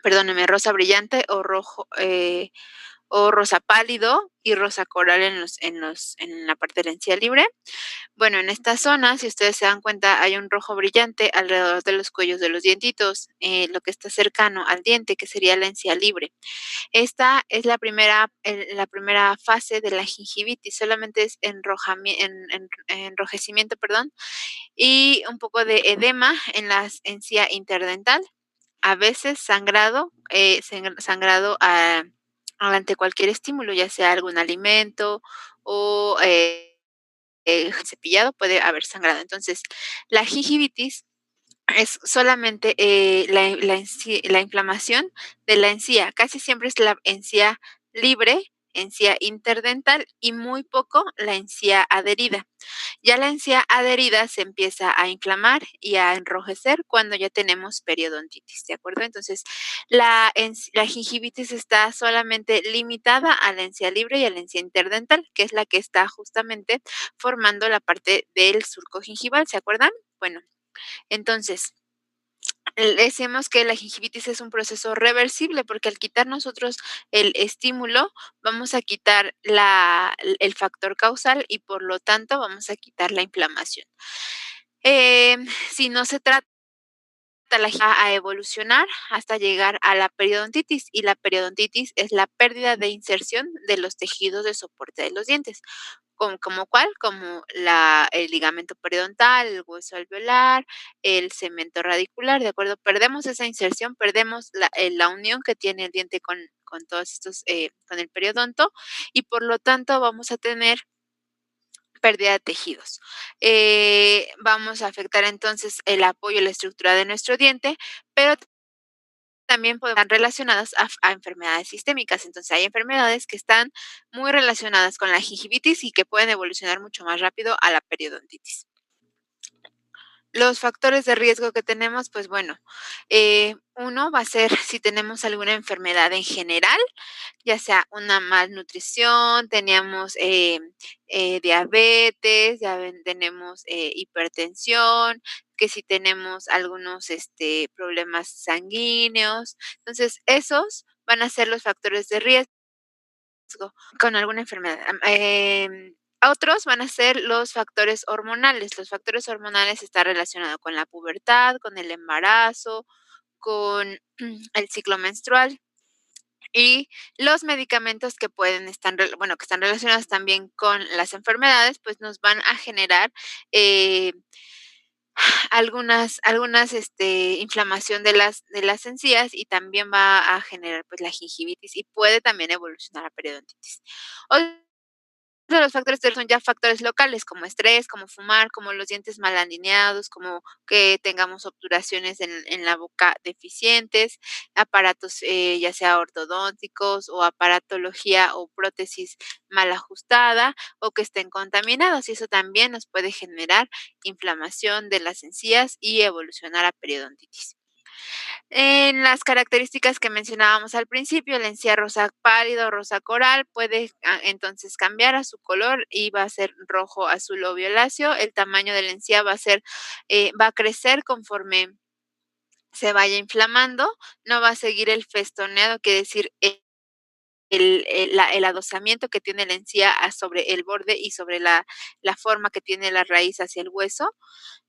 perdóneme, rosa brillante o rojo, o rosa pálido y rosa coral en la parte de la encía libre. Bueno, en esta zona, si ustedes se dan cuenta, hay un rojo brillante alrededor de los cuellos de los dientitos, lo que está cercano al diente, que sería la encía libre. Esta es la primera fase de la gingivitis, solamente es enrojecimiento, perdón, y un poco de edema en la encía interdental, a veces sangrado, sangrado ante cualquier estímulo, ya sea algún alimento o cepillado, puede haber sangrado. Entonces, la gingivitis es solamente la inflamación de la encía. Casi siempre es la encía libre, encía interdental y muy poco la encía adherida. Ya la encía adherida se empieza a inflamar y a enrojecer cuando ya tenemos periodontitis, ¿de acuerdo? Entonces, la gingivitis está solamente limitada a la encía libre y a la encía interdental, que es la que está justamente formando la parte del surco gingival, ¿se acuerdan? Bueno, entonces, decimos que la gingivitis es un proceso reversible porque al quitar nosotros el estímulo, vamos a quitar el factor causal y por lo tanto vamos a quitar la inflamación. Si no se trata a evolucionar hasta llegar a la periodontitis y la periodontitis es la pérdida de inserción de los tejidos de soporte de los dientes. ¿Como cuál? Como el ligamento periodontal, el hueso alveolar, el cemento radicular, ¿de acuerdo? Perdemos esa inserción, perdemos la unión que tiene el diente con todos estos, con el periodonto y por lo tanto vamos a tener pérdida de tejidos. Vamos a afectar entonces el apoyo y la estructura de nuestro diente, pero también pueden estar relacionadas a enfermedades sistémicas. Entonces, hay enfermedades que están muy relacionadas con la gingivitis y que pueden evolucionar mucho más rápido a la periodontitis. Los factores de riesgo que tenemos, pues bueno, uno va a ser si tenemos alguna enfermedad en general, ya sea una malnutrición, teníamos diabetes, tenemos hipertensión, que si tenemos algunos problemas sanguíneos. Entonces, esos van a ser los factores de riesgo con alguna enfermedad. Otros van a ser los factores hormonales. Los factores hormonales están relacionados con la pubertad, con el embarazo, con el ciclo menstrual. Y los medicamentos que pueden estar, bueno, que están relacionados también con las enfermedades, pues nos van a generar eh, inflamación de las encías y también va a generar pues la gingivitis y puede también evolucionar a periodontitis. De los factores son ya factores locales, como estrés, como fumar, como los dientes mal alineados, como que tengamos obturaciones en la boca deficientes, aparatos, ya sea ortodónticos o aparatología o prótesis mal ajustada o que estén contaminados, y eso también nos puede generar inflamación de las encías y evolucionar a periodontitis. En las características que mencionábamos al principio, la encía rosa pálido, rosa coral puede entonces cambiar a su color y va a ser rojo, azul o violáceo. El tamaño de la encía va a crecer conforme se vaya inflamando, no va a seguir el festoneado, quiere decir el adosamiento que tiene la encía sobre el borde y sobre la forma que tiene la raíz hacia el hueso.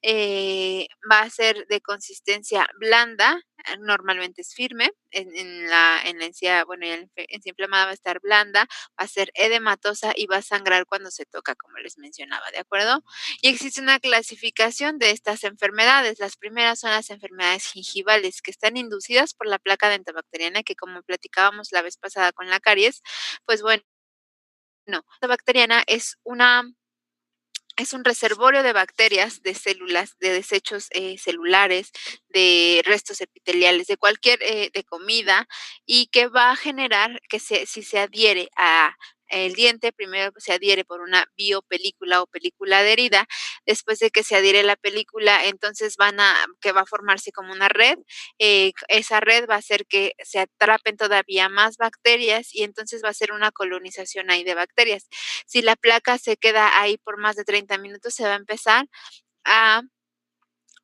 Va a ser de consistencia blanda, normalmente es firme, en la encía, bueno, en la encía inflamada va a estar blanda, va a ser edematosa y va a sangrar cuando se toca, como les mencionaba, ¿de acuerdo? Y existe una clasificación de estas enfermedades. Las primeras son las enfermedades gingivales, que están inducidas por la placa dentobacteriana, que como platicábamos la vez pasada con la caries, pues bueno, la bacteriana es un reservorio de bacterias, de células, de desechos celulares, de restos epiteliales, de cualquier de comida, y que va a generar que si se adhiere a el diente, primero se adhiere por una biopelícula o película adherida, después de que se adhiere la película, entonces que va a formarse como una red, esa red va a hacer que se atrapen todavía más bacterias y entonces va a ser una colonización ahí de bacterias. Si la placa se queda ahí por más de 30 minutos, se va a empezar a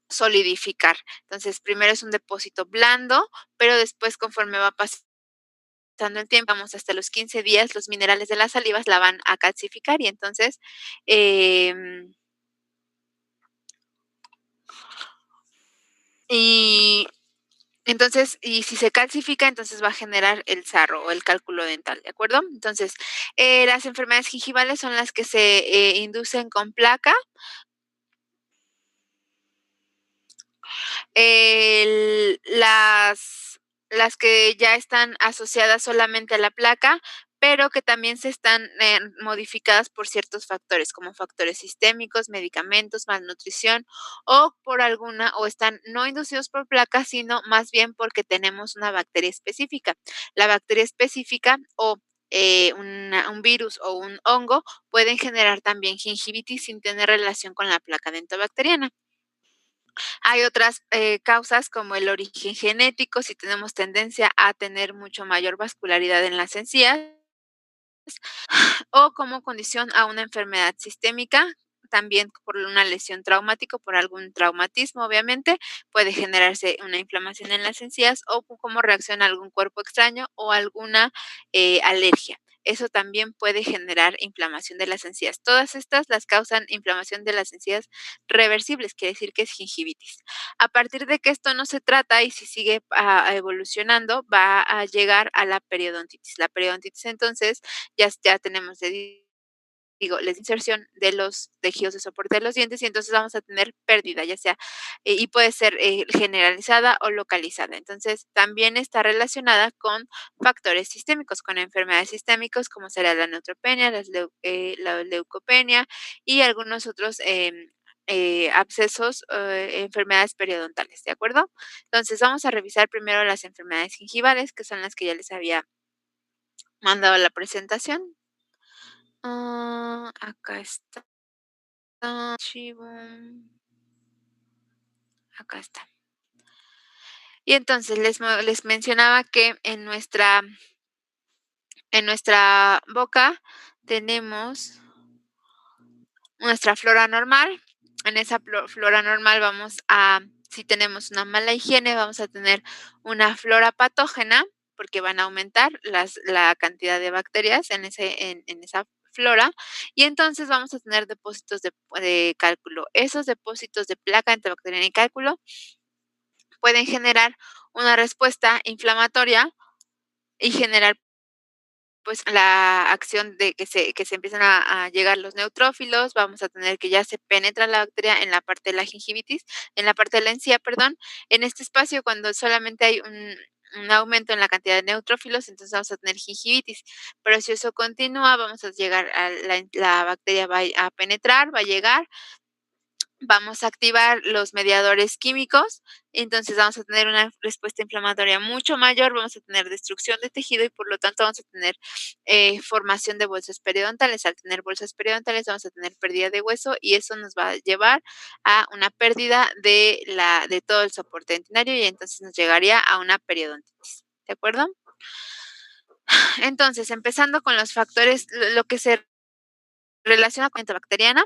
solidificar. Entonces, primero es un depósito blando, pero después, conforme va pasando el tiempo, vamos hasta los 15 días, los minerales de las salivas la van a calcificar y entonces, em y y si se calcifica, entonces va a generar el sarro o el cálculo dental, ¿de acuerdo? Entonces, las enfermedades gingivales son las que se, inducen con placa. Las que ya están asociadas solamente a la placa, pero que también se están, modificadas por ciertos factores, como factores sistémicos, medicamentos, malnutrición, o están no inducidos por placa, sino más bien porque tenemos una bacteria específica. La bacteria específica o, un virus o un hongo pueden generar también gingivitis sin tener relación con la placa dentobacteriana. Hay otras, causas como el origen genético, si tenemos tendencia a tener mucho mayor vascularidad en las encías, o como condición a una enfermedad sistémica, también por una lesión traumática, por algún traumatismo, obviamente, puede generarse una inflamación en las encías o como reacción a algún cuerpo extraño o alguna, alergia. Eso también puede generar inflamación de las encías. Todas estas las causan inflamación de las encías reversibles, quiere decir que es gingivitis. A partir de que esto no se trata y si sigue, evolucionando, va a llegar a la periodontitis. La periodontitis, entonces, ya tenemos, la inserción de los tejidos de soporte de los dientes y entonces vamos a tener pérdida, ya sea, y puede ser, generalizada o localizada. Entonces, también está relacionada con factores sistémicos, con enfermedades sistémicos, como será la neutropenia, la leucopenia y algunos otros, abscesos, enfermedades periodontales, ¿de acuerdo? Entonces, vamos a revisar primero las enfermedades gingivales, que son las que ya les había mandado la presentación. Acá está. Archivo. Acá está. Y entonces les mencionaba que en nuestra boca tenemos nuestra flora normal. En esa flora normal si tenemos una mala higiene, vamos a tener una flora patógena, porque van a aumentar la cantidad de bacterias en esa flora, y entonces vamos a tener depósitos de cálculo. Esos depósitos de placa antibacteriana y cálculo pueden generar una respuesta inflamatoria y generar pues la acción de que se empiezan a llegar los neutrófilos, vamos a tener que ya se penetra la bacteria en la parte de la gingivitis, en la parte de la encía, perdón. En este espacio, cuando solamente hay un aumento en la cantidad de neutrófilos, entonces vamos a tener gingivitis. Pero si eso continúa, vamos a llegar a la bacteria va a penetrar, va a llegar, vamos a activar los mediadores químicos, entonces vamos a tener una respuesta inflamatoria mucho mayor, vamos a tener destrucción de tejido y por lo tanto vamos a tener formación de bolsas periodontales. Al tener bolsas periodontales vamos a tener pérdida de hueso y eso nos va a llevar a una pérdida de todo el soporte dentinario y entonces nos llegaría a una periodontitis. ¿De acuerdo? Entonces, empezando con los factores, lo que se relaciona con la bacteriana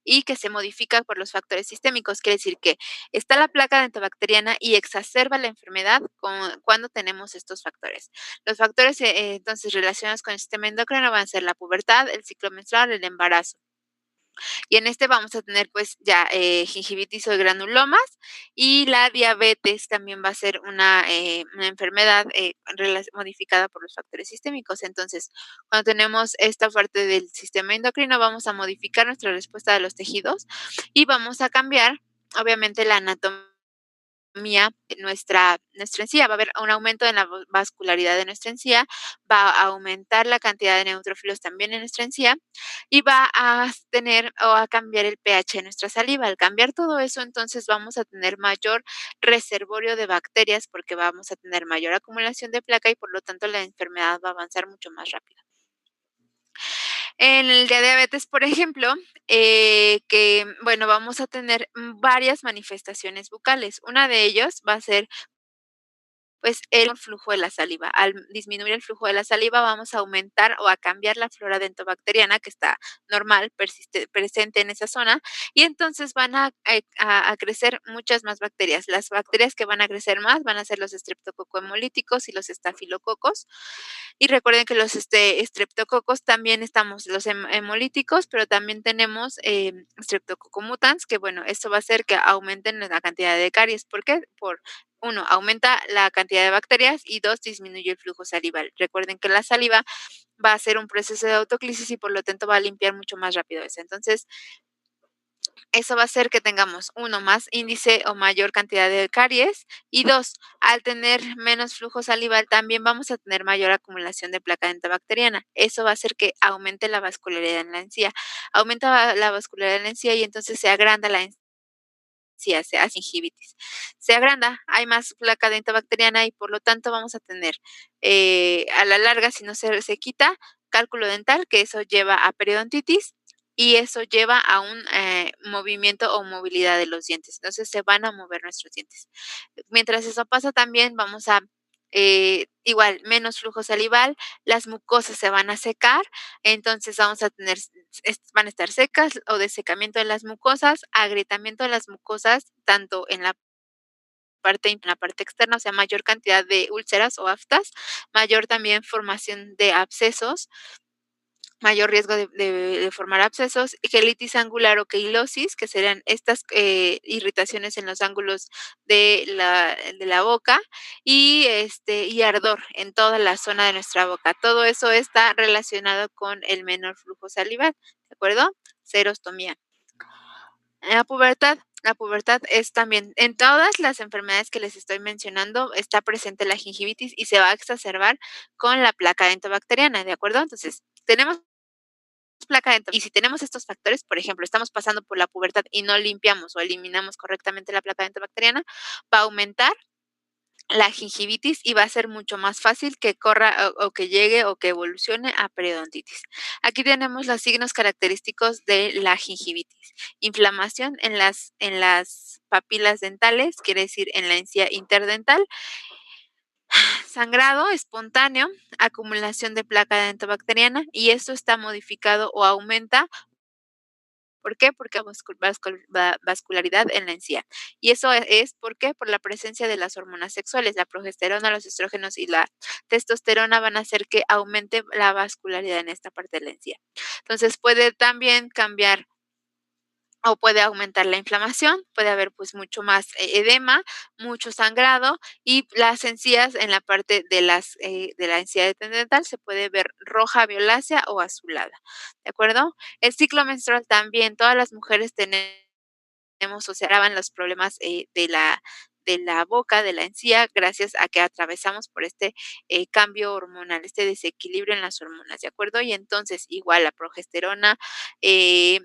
y que se modifica por los factores sistémicos. Quiere decir que está la placa dentobacteriana y exacerba la enfermedad cuando tenemos estos factores. Los factores entonces relacionados con el sistema endocrino van a ser la pubertad, el ciclo menstrual, el embarazo. Y en este vamos a tener pues ya gingivitis o granulomas y la diabetes también va a ser una enfermedad modificada por los factores sistémicos. Entonces, cuando tenemos esta parte del sistema endocrino, vamos a modificar nuestra respuesta de los tejidos y vamos a cambiar, obviamente, la anatomía nuestra encía. Va a haber un aumento en la vascularidad de nuestra encía, va a aumentar la cantidad de neutrófilos también en nuestra encía y va a tener o a cambiar el pH de nuestra saliva. Al cambiar todo eso, entonces vamos a tener mayor reservorio de bacterias porque vamos a tener mayor acumulación de placa y por lo tanto la enfermedad va a avanzar mucho más rápido. En el de diabetes, por ejemplo, que bueno, vamos a tener varias manifestaciones bucales. Una de ellos va a ser pues el flujo de la saliva. Al disminuir el flujo de la saliva, vamos a aumentar o a cambiar la flora dentobacteriana que está normal, presente en esa zona, y entonces van a crecer muchas más bacterias. Las bacterias que van a crecer más van a ser los estreptococo hemolíticos y los estafilococos. Y recuerden que los estreptococos también estamos los hemolíticos, pero también tenemos Streptococcus mutans, que bueno, esto va a hacer que aumenten la cantidad de caries. ¿Por qué? Por uno, aumenta la cantidad de bacterias y dos, disminuye el flujo salival. Recuerden que la saliva va a hacer un proceso de autoclisis y por lo tanto va a limpiar mucho más rápido eso. Entonces, eso va a hacer que tengamos, uno, más índice o mayor cantidad de caries y dos, al tener menos flujo salival también vamos a tener mayor acumulación de placa dentobacteriana. Eso va a hacer que aumente la vascularidad en la encía. Aumenta la vascularidad en la encía y entonces se agranda la encía, se hace gingivitis. Se agranda, hay más placa dentobacteriana y por lo tanto vamos a tener a la larga, si no se quita, cálculo dental, que eso lleva a periodontitis y eso lleva a un movimiento o movilidad de los dientes. Entonces se van a mover nuestros dientes. Mientras eso pasa también vamos a, igual, menos flujo salival, las mucosas se van a secar, entonces vamos a tener, van a estar secas o desecamiento de las mucosas, agrietamiento de las mucosas, tanto en la parte externa, o sea, mayor cantidad de úlceras o aftas, mayor también formación de abscesos, mayor riesgo de formar abscesos, gelitis angular o queilosis, que serían estas irritaciones en los ángulos de la boca, y ardor en toda la zona de nuestra boca. Todo eso está relacionado con el menor flujo salival, ¿de acuerdo? Serostomía. La pubertad es también, en todas las enfermedades que les estoy mencionando, está presente la gingivitis y se va a exacerbar con la placa dentobacteriana, ¿de acuerdo? Entonces, tenemos placa dentro. Y si tenemos estos factores, por ejemplo, estamos pasando por la pubertad y no limpiamos o eliminamos correctamente la placa dentobacteriana, va a aumentar la gingivitis y va a ser mucho más fácil que corra o que llegue o que evolucione a periodontitis. Aquí tenemos los signos característicos de la gingivitis. Inflamación en las papilas dentales, quiere decir en la encía interdental, sangrado espontáneo, acumulación de placa dentobacteriana y esto está modificado o aumenta. ¿Por qué? Porque vascularidad en la encía. Y eso es, ¿por qué? Por la presencia de las hormonas sexuales. La progesterona, los estrógenos y la testosterona van a hacer que aumente la vascularidad en esta parte de la encía. Entonces, puede también cambiar o puede aumentar la inflamación, puede haber pues mucho más edema, mucho sangrado y las encías en la parte de la encía dental se puede ver roja, violácea o azulada, ¿de acuerdo? El ciclo menstrual también, todas las mujeres tenemos o se agravan los problemas de la boca, de la encía, gracias a que atravesamos por este cambio hormonal, este desequilibrio en las hormonas, ¿de acuerdo? Y entonces, igual la progesterona, eh,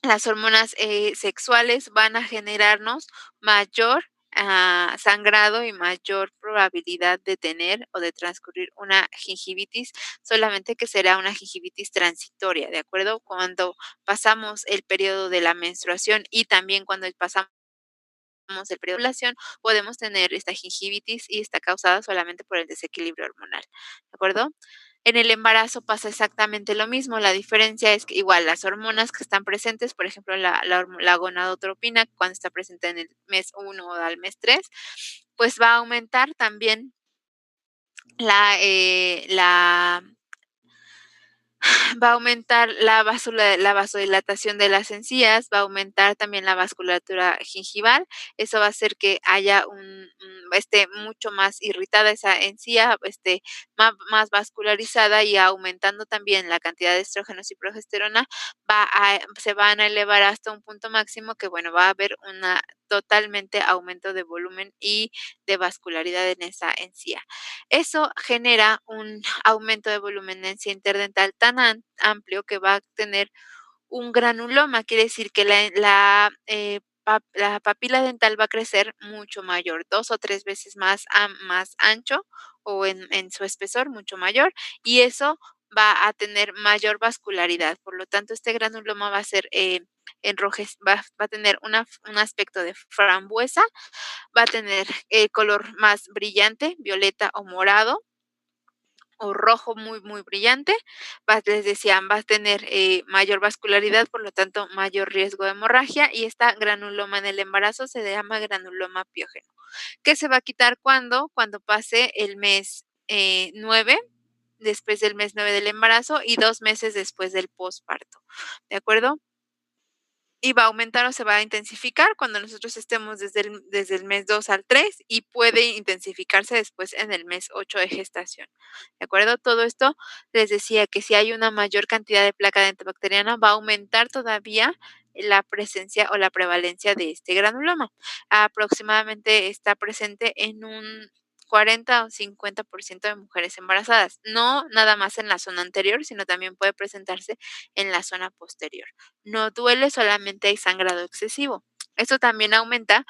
las hormonas sexuales van a generarnos mayor sangrado y mayor probabilidad de tener o de transcurrir una gingivitis, solamente que será una gingivitis transitoria, ¿de acuerdo? Cuando pasamos el periodo de la menstruación y también cuando pasamos el periodo de ovulación, podemos tener esta gingivitis y está causada solamente por el desequilibrio hormonal, ¿de acuerdo? En el embarazo pasa exactamente lo mismo, la diferencia es que igual las hormonas que están presentes, por ejemplo, la gonadotropina, cuando está presente en el mes 1 o al mes 3, pues va a aumentar también la va a aumentar la vasodilatación de las encías, va a aumentar también la vasculatura gingival. Eso va a hacer que haya esté mucho más irritada esa encía, más vascularizada y aumentando también la cantidad de estrógenos y progesterona, se van a elevar hasta un punto máximo que, bueno, va a haber una totalmente aumento de volumen y de vascularidad en esa encía. Eso genera un aumento de volumen de encía interdental tan amplio que va a tener un granuloma, quiere decir que la papila dental va a crecer mucho mayor, 2 o 3 veces más ancho o en su espesor mucho mayor, y eso va a tener mayor vascularidad. Por lo tanto, este granuloma va a ser, va a tener un aspecto de frambuesa, va a tener el color más brillante, violeta o morado, o rojo muy brillante. Les decía, va a tener mayor vascularidad, por lo tanto, mayor riesgo de hemorragia, y esta granuloma en el embarazo se llama granuloma piógeno, que se va a quitar cuando pase el mes 9, después del mes 9 del embarazo y 2 meses después del posparto, ¿de acuerdo? Y va a aumentar o se va a intensificar cuando nosotros estemos desde el mes 2 al 3 y puede intensificarse después en el mes 8 de gestación, ¿de acuerdo? Todo esto les decía que si hay una mayor cantidad de placa dentobacteriana, va a aumentar todavía la presencia o la prevalencia de este granuloma. Aproximadamente está presente en un 40 o 50% de mujeres embarazadas, no nada más en la zona anterior, sino también puede presentarse en la zona posterior. No duele, solamente hay sangrado excesivo. Esto también aumenta,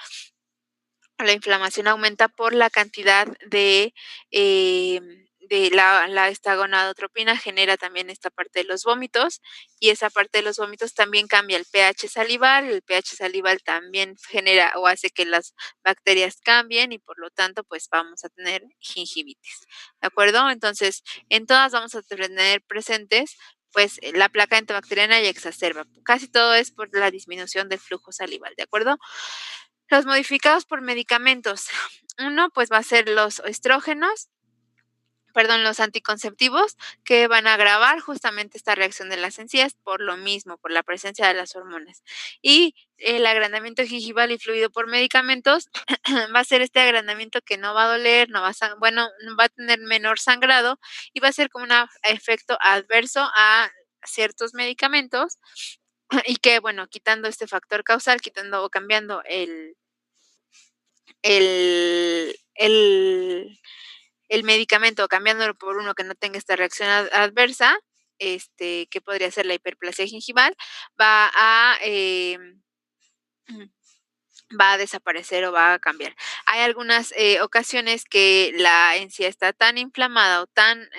la inflamación aumenta por la cantidad de la esta gonadotropina, genera también esta parte de los vómitos, y esa parte de los vómitos también cambia el pH salival también genera o hace que las bacterias cambien y por lo tanto, pues vamos a tener gingivitis, ¿de acuerdo? Entonces, en todas vamos a tener presentes, pues, la placa antibacteriana y exacerba. Casi todo es por la disminución del flujo salival, ¿de acuerdo? Los modificados por medicamentos. Uno, pues, va a ser los estrógenos, perdón, los anticonceptivos, que van a agravar justamente esta reacción de las encías por lo mismo, por la presencia de las hormonas. Y el agrandamiento gingival influido por medicamentos va a ser este agrandamiento que no va a doler, no va a bueno, va a tener menor sangrado y va a ser como un efecto adverso a ciertos medicamentos y que, bueno, quitando este factor causal, quitando o cambiando el el el medicamento, cambiándolo por uno que no tenga esta reacción adversa, que podría ser la hiperplasia gingival, va a, va a desaparecer o va a cambiar. Hay algunas ocasiones que la encía está tan inflamada o tan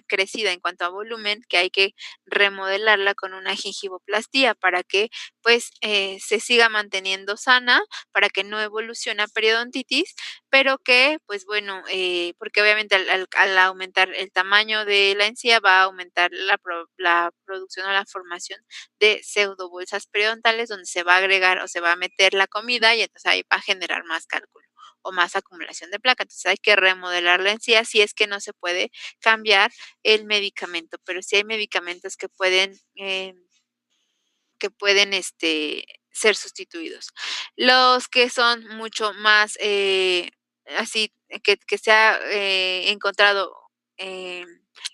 crecida en cuanto a volumen que hay que remodelarla con una gingivoplastía para que pues se siga manteniendo sana, para que no evolucione a periodontitis, pero que pues bueno, porque obviamente al aumentar el tamaño de la encía va a aumentar la producción o la formación de pseudobolsas periodontales donde se va a agregar o se va a meter la comida y entonces ahí va a generar más cálculo o más acumulación de placa. Entonces hay que remodelar la encía si es que no se puede cambiar el medicamento, pero sí hay medicamentos que pueden ser sustituidos. Los que son mucho más así, que se ha encontrado eh,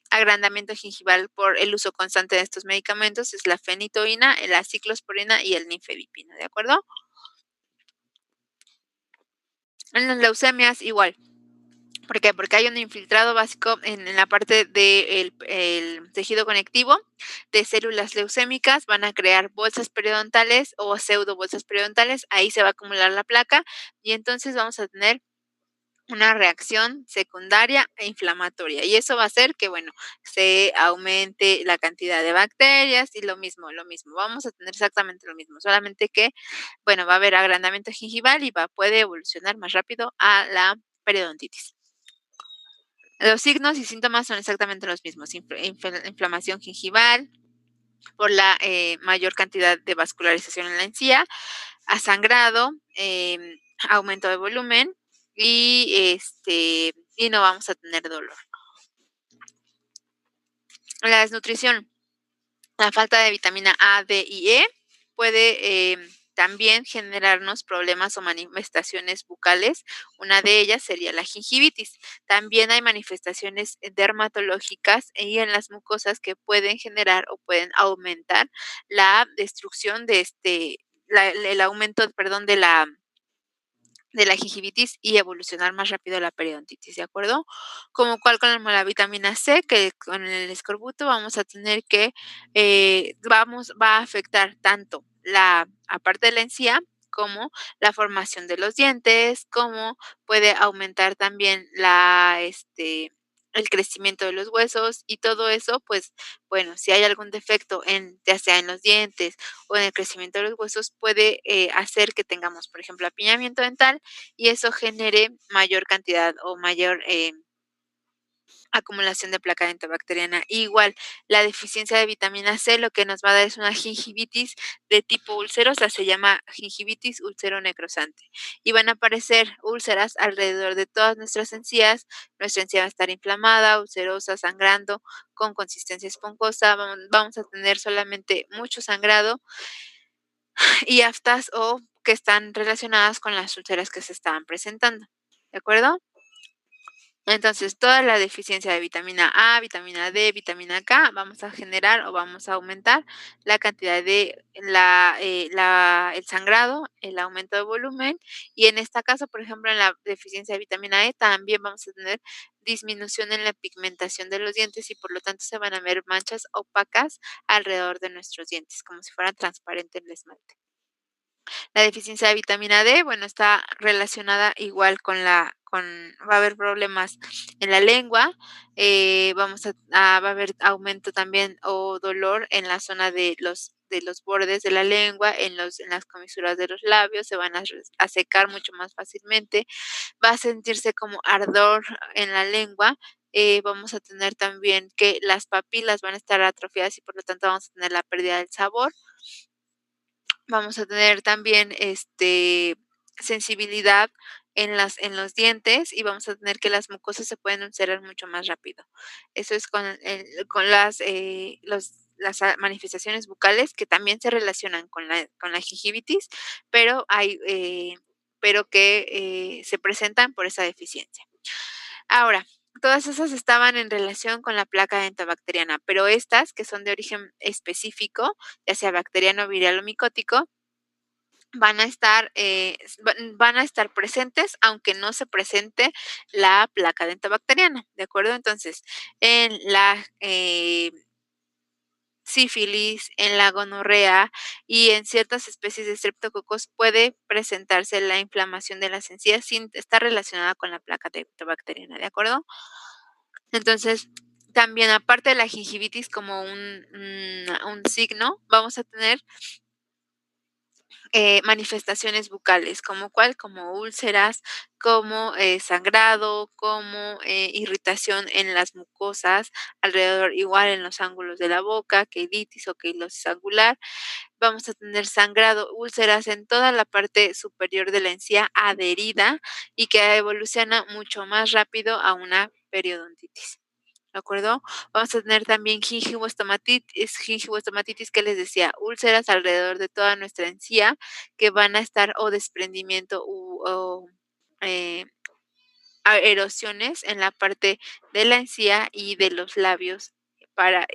agrandamiento gingival por el uso constante de estos medicamentos es la fenitoína, la ciclosporina y el nifedipina, ¿de acuerdo? En las leucemias igual. ¿Por qué? Porque hay un infiltrado básico en la parte del el tejido conectivo de células leucémicas, van a crear bolsas periodontales o pseudobolsas periodontales, ahí se va a acumular la placa y entonces vamos a tener una reacción secundaria e inflamatoria. Y eso va a hacer que, bueno, se aumente la cantidad de bacterias y lo mismo. Vamos a tener exactamente lo mismo, solamente que, bueno, va a haber agrandamiento gingival y puede evolucionar más rápido a la periodontitis. Los signos y síntomas son exactamente los mismos, inflamación gingival por la mayor cantidad de vascularización en la encía, a sangrado, aumento de volumen y no vamos a tener dolor. La desnutrición. La falta de vitamina A, D y E puede también generarnos problemas o manifestaciones bucales. Una de ellas sería la gingivitis. También hay manifestaciones dermatológicas y en las mucosas que pueden generar o pueden aumentar la destrucción de el aumento, perdón, de la gingivitis y evolucionar más rápido la periodontitis, ¿de acuerdo? Como cual con la vitamina C, que con el escorbuto vamos a tener que, va a afectar tanto aparte de la encía, como la formación de los dientes, como puede aumentar también el crecimiento de los huesos y todo eso, pues, bueno, si hay algún defecto en, ya sea en los dientes o en el crecimiento de los huesos, puede hacer que tengamos, por ejemplo, apiñamiento dental y eso genere mayor cantidad o mayor acumulación de placa dentobacteriana. Igual, la deficiencia de vitamina C lo que nos va a dar es una gingivitis de tipo ulcerosa, se llama gingivitis ulceronecrosante. Y van a aparecer úlceras alrededor de todas nuestras encías. Nuestra encía va a estar inflamada, ulcerosa, sangrando, con consistencia esponjosa. Vamos a tener solamente mucho sangrado y aftas o que están relacionadas con las úlceras que se estaban presentando. ¿De acuerdo? Entonces, toda la deficiencia de vitamina A, vitamina D, vitamina K, vamos a generar o vamos a aumentar la cantidad de el sangrado, el aumento de volumen y en este caso, por ejemplo, en la deficiencia de vitamina E también vamos a tener disminución en la pigmentación de los dientes y por lo tanto se van a ver manchas opacas alrededor de nuestros dientes, como si fueran transparentes el esmalte. La deficiencia de vitamina D, bueno, está relacionada igual con va a haber problemas en la lengua, va a haber aumento también o dolor en la zona de los bordes de la lengua, en las comisuras de los labios, se van a secar mucho más fácilmente, va a sentirse como ardor en la lengua, vamos a tener también que las papilas van a estar atrofiadas y por lo tanto vamos a tener la pérdida del sabor. Vamos a tener también, sensibilidad en los dientes y vamos a tener que las mucosas se pueden ulcerar mucho más rápido. Eso es con manifestaciones bucales que también se relacionan con la gingivitis, pero pero que, se presentan por esa deficiencia. Ahora, todas esas estaban en relación con la placa dentobacteriana, pero estas, que son de origen específico, ya sea bacteriano, viral o micótico, van a estar presentes, aunque no se presente la placa dentobacteriana, ¿de acuerdo? Entonces, en la sífilis, en la gonorrea y en ciertas especies de estreptococos puede presentarse la inflamación de las encías sin estar relacionada con la placa dentobacteriana, ¿de acuerdo? Entonces, también aparte de la gingivitis como un signo, vamos a tener manifestaciones bucales, ¿como cuál? Como úlceras, como sangrado, como irritación en las mucosas, alrededor, igual en los ángulos de la boca, queiditis o queilosis angular. Vamos a tener sangrado, úlceras en toda la parte superior de la encía adherida y que evoluciona mucho más rápido a una periodontitis. ¿De acuerdo? Vamos a tener también gingivoestomatitis que les decía, úlceras alrededor de toda nuestra encía que van a estar o desprendimiento o eh, erosiones en la parte de la encía y de los labios para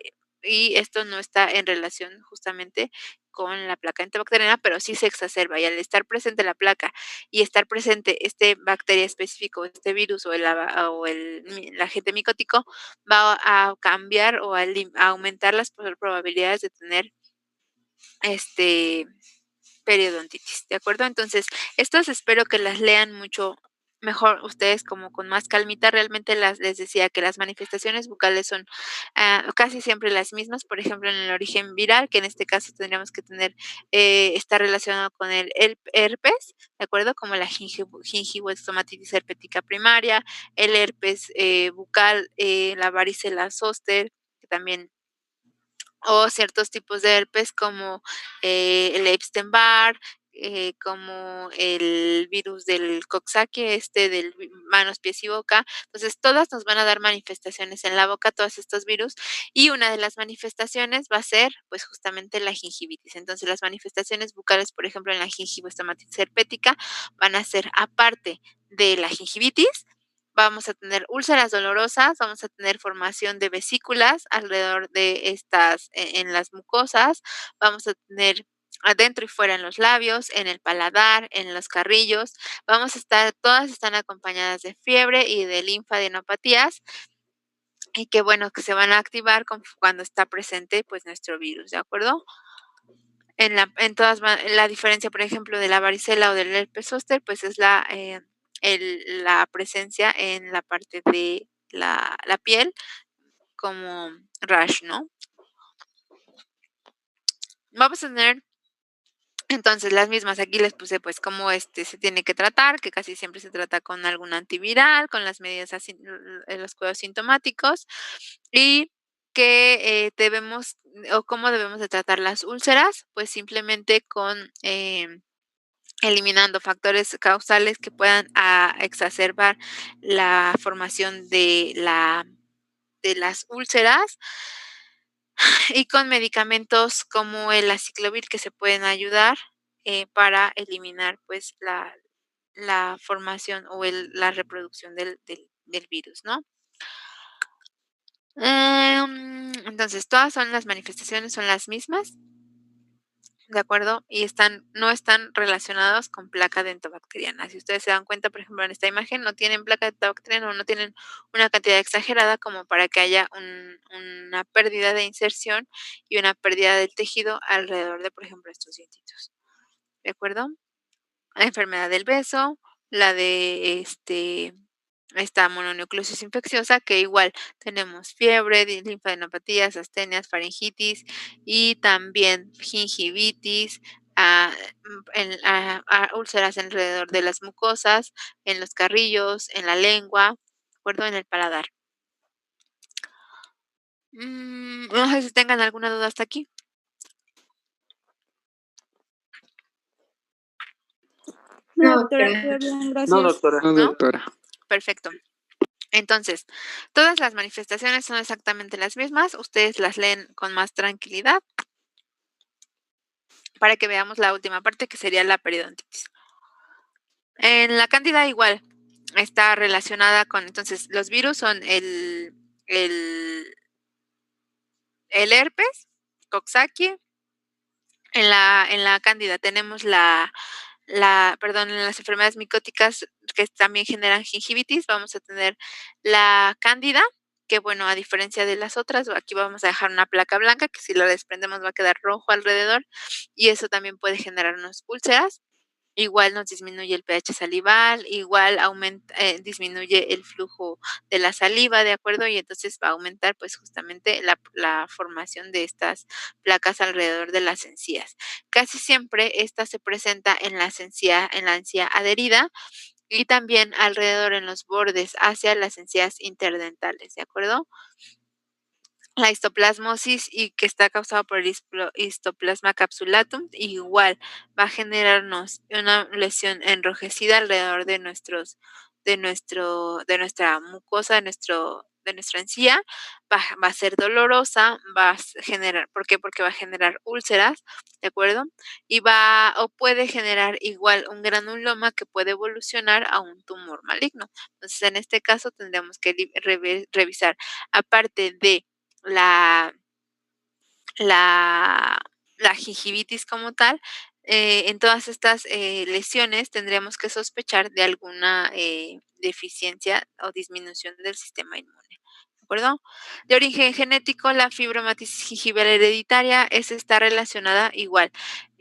y esto no está en relación justamente con la placa antibacteriana, pero sí se exacerba y al estar presente la placa y estar presente este bacteria específico, este virus el agente micótico, va a cambiar o a aumentar las probabilidades de tener este periodontitis, ¿de acuerdo? Entonces, estas espero que las lean mucho mejor ustedes como con más calmita. Realmente les decía que las manifestaciones bucales son casi siempre las mismas, por ejemplo, en el origen viral, que en este caso tendríamos que tener, está relacionado con el herpes, ¿de acuerdo? Como la gingivoestomatitis herpética primaria, el herpes bucal, la varicela zoster, que también o ciertos tipos de herpes como el Epstein-Barr, como el virus del Coxsackie, del manos, pies y boca. Entonces, todas nos van a dar manifestaciones en la boca, todos estos virus, y una de las manifestaciones va a ser, pues, justamente la gingivitis. Entonces, las manifestaciones bucales, por ejemplo, en la gingivoestomatitis herpética, van a ser aparte de la gingivitis, vamos a tener úlceras dolorosas, vamos a tener formación de vesículas alrededor de estas, en las mucosas, vamos a tener adentro y fuera en los labios, en el paladar, en los carrillos, todas están acompañadas de fiebre y de linfadenopatías, y que bueno, que se van a activar cuando está presente, pues, nuestro virus, ¿de acuerdo? La diferencia, por ejemplo, de la varicela o del herpes zóster, pues, es la presencia en la parte de la piel como rash, ¿no? Vamos a tener entonces las mismas, aquí les puse pues cómo se tiene que tratar, que casi siempre se trata con algún antiviral, con las medidas los cuidados sintomáticos y que debemos o cómo debemos de tratar las úlceras, pues simplemente con eliminando factores causales que puedan exacerbar la formación de las úlceras y con medicamentos como el aciclovir que se pueden ayudar para eliminar pues la formación o la reproducción del virus, ¿no? Entonces, todas son las manifestaciones, son las mismas, ¿de acuerdo? Y no están relacionados con placa dentobacteriana. Si ustedes se dan cuenta, por ejemplo, en esta imagen no tienen placa dentobacteriana o no tienen una cantidad exagerada como para que haya una pérdida de inserción y una pérdida del tejido alrededor de, por ejemplo, estos dientitos. ¿De acuerdo? La enfermedad del beso, la de esta mononucleosis infecciosa, que igual tenemos fiebre, linfadenopatías, astenias, faringitis y también gingivitis, úlceras alrededor de las mucosas, en los carrillos, en la lengua, ¿de acuerdo? En el paladar. No sé si tengan alguna duda hasta aquí. No, doctora, todo bien, gracias. No, doctora. ¿No? No, doctora. Perfecto. Entonces, todas las manifestaciones son exactamente las mismas. Ustedes las leen con más tranquilidad para que veamos la última parte, que sería la periodontitis. En la cándida igual está relacionada con, entonces, los virus son el herpes, Coxsackie. En la cándida tenemos en las enfermedades micóticas que también generan gingivitis, vamos a tener la cándida, que bueno, a diferencia de las otras, aquí vamos a dejar una placa blanca que si lo desprendemos va a quedar rojo alrededor y eso también puede generarnos úlceras. Igual nos disminuye el pH salival, igual disminuye el flujo de la saliva, ¿de acuerdo? Y entonces va a aumentar pues justamente la formación de estas placas alrededor de las encías. Casi siempre esta se presenta en la encía adherida y también alrededor en los bordes hacia las encías interdentales, ¿de acuerdo? La histoplasmosis y que está causada por el histoplasma capsulatum, igual va a generarnos una lesión enrojecida alrededor de nuestra mucosa, de nuestra encía, va a ser dolorosa, va a generar, ¿por qué? Porque va a generar úlceras, ¿de acuerdo? Y o puede generar igual un granuloma que puede evolucionar a un tumor maligno. Entonces, en este caso tendremos que revisar, aparte de la gingivitis como tal, en todas estas lesiones tendríamos que sospechar de alguna deficiencia o disminución del sistema inmune. ¿De acuerdo? De origen genético, la fibromatosis gingival hereditaria, esa está relacionada igual.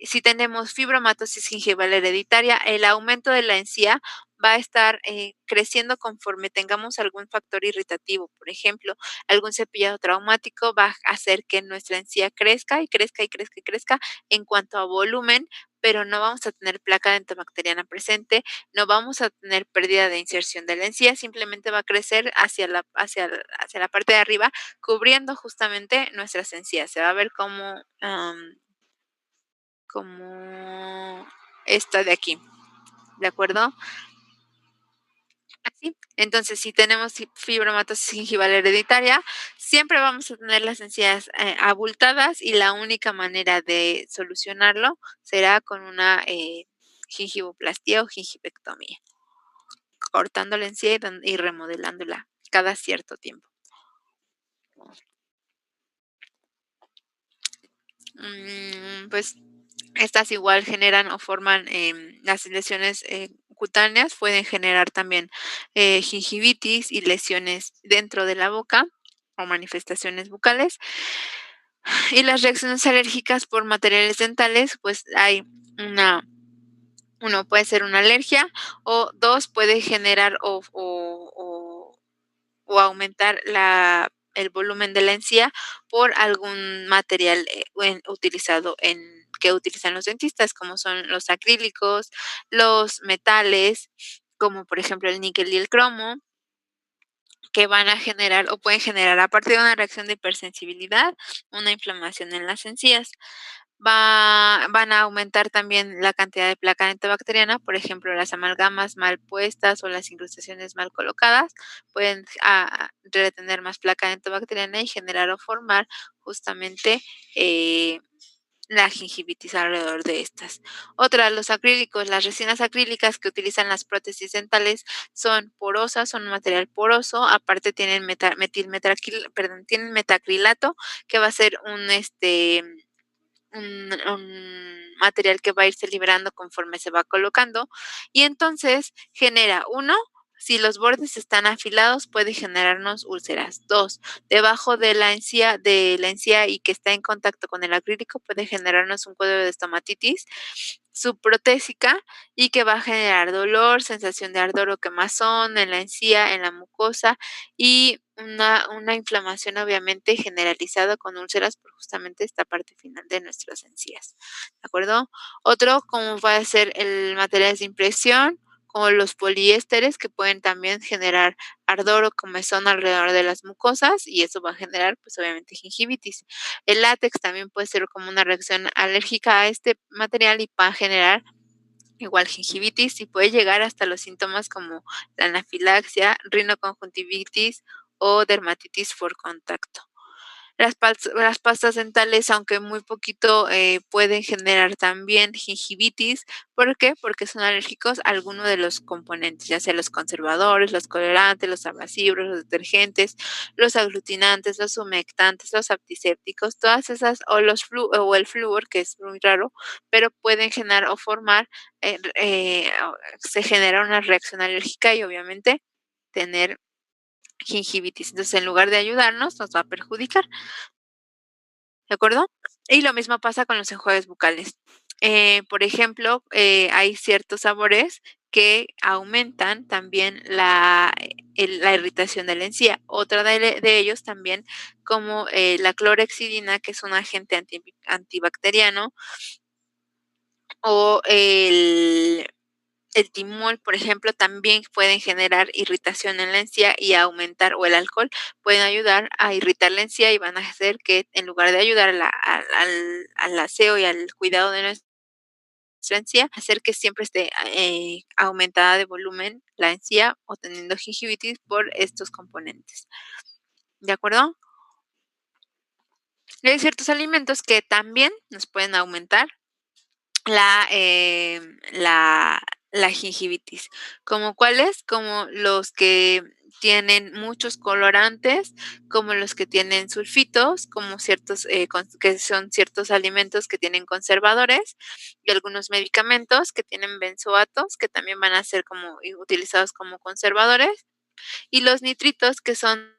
Si tenemos fibromatosis gingival hereditaria, el aumento de la encía va a estar creciendo conforme tengamos algún factor irritativo. Por ejemplo, algún cepillado traumático va a hacer que nuestra encía crezca y crezca y crezca y crezca en cuanto a volumen, pero no vamos a tener placa dentobacteriana presente, no vamos a tener pérdida de inserción de la encía, simplemente va a crecer hacia la parte de arriba, cubriendo justamente nuestras encías. Se va a ver como esta de aquí, ¿de acuerdo? Así. Entonces, si tenemos fibromatosis gingival hereditaria, siempre vamos a tener las encías abultadas y la única manera de solucionarlo será con una gingivoplastia o gingivectomía, cortando la encía y remodelándola cada cierto tiempo. Pues estas igual generan o forman las lesiones cutáneas, pueden generar también gingivitis y lesiones dentro de la boca o manifestaciones bucales. Y las reacciones alérgicas por materiales dentales, pues hay uno puede ser una alergia o dos puede generar o o aumentar el volumen de la encía por algún material utilizado que utilizan los dentistas, como son los acrílicos, los metales, como por ejemplo el níquel y el cromo, que van a generar o pueden generar, aparte de una reacción de hipersensibilidad, una inflamación en las encías. Van a aumentar también la cantidad de placa dentobacteriana, por ejemplo, las amalgamas mal puestas o las incrustaciones mal colocadas pueden retener más placa dentobacteriana y generar o formar justamente la gingivitis alrededor de estas. Otra, los acrílicos. Las resinas acrílicas que utilizan las prótesis dentales son porosas, son un material poroso, aparte tienen tienen metacrilato, que va a ser un material que va a irse liberando conforme se va colocando, y entonces genera, uno, si los bordes están afilados, puede generarnos úlceras. Dos, debajo de la encía y que está en contacto con el acrílico, puede generarnos un cuadro de estomatitis subprotésica y que va a generar dolor, sensación de ardor o quemazón en la encía, en la mucosa y una inflamación obviamente generalizada con úlceras por justamente esta parte final de nuestras encías, ¿de acuerdo? Otro, como puede ser el materiales de impresión, como los poliésteres, que pueden también generar ardor o comezón alrededor de las mucosas y eso va a generar pues obviamente gingivitis. El látex también puede ser como una reacción alérgica a este material y va a generar igual gingivitis y puede llegar hasta los síntomas como la anafilaxia, rinoconjuntivitis o dermatitis por contacto. Las pastas dentales, aunque muy poquito, pueden generar también gingivitis. ¿Por qué? Porque son alérgicos a alguno de los componentes, ya sea los conservadores, los colorantes, los abrasivos, los detergentes, los aglutinantes, los humectantes, los antisépticos, todas esas, o el flúor, que es muy raro, pero pueden generar o formar, se genera una reacción alérgica y obviamente tener gingivitis. Entonces, en lugar de ayudarnos, nos va a perjudicar. ¿De acuerdo? Y lo mismo pasa con los enjuagues bucales. Por ejemplo, hay ciertos sabores que aumentan también la irritación de la encía. Otra de ellos también, como la clorhexidina, que es un agente antibacteriano, o el timol, por ejemplo, también pueden generar irritación en la encía y aumentar, o el alcohol, pueden ayudar a irritar la encía y van a hacer que en lugar de ayudar al aseo y al cuidado de nuestra encía, hacer que siempre esté aumentada de volumen la encía o teniendo gingivitis por estos componentes. ¿De acuerdo? Hay ciertos alimentos que también nos pueden aumentar la, em, la la gingivitis, ¿como cuáles? Como los que tienen muchos colorantes, como los que tienen sulfitos, como ciertos, que son ciertos alimentos que tienen conservadores, y algunos medicamentos que tienen benzoatos, que también van a ser como utilizados como conservadores, y los nitritos, que son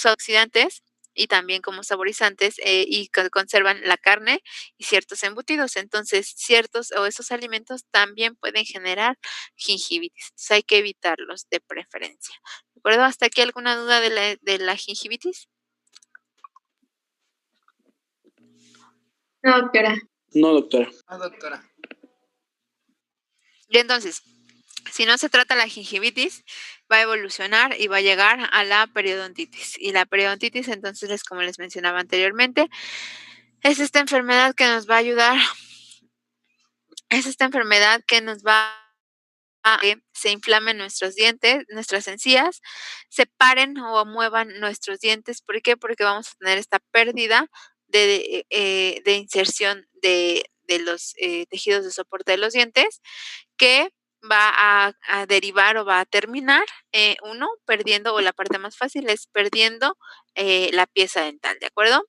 oxidantes y también como saborizantes, y que conservan la carne y ciertos embutidos. Entonces, ciertos o esos alimentos también pueden generar gingivitis. Entonces, hay que evitarlos de preferencia. ¿De acuerdo? ¿Hasta aquí alguna duda de la gingivitis? No, doctora. No, doctora. Y entonces, si no se trata la gingivitis, va a evolucionar y va a llegar a la periodontitis. Y la periodontitis, entonces, es como les mencionaba anteriormente, es esta enfermedad que nos va a ayudar, es esta enfermedad que nos va a que se inflamen nuestros dientes, nuestras encías, se paren o muevan nuestros dientes. ¿Por qué? Porque vamos a tener esta pérdida de inserción de los tejidos de soporte de los dientes, que va a derivar o va a terminar, uno, perdiendo, o la parte más fácil es perdiendo la pieza dental, ¿de acuerdo?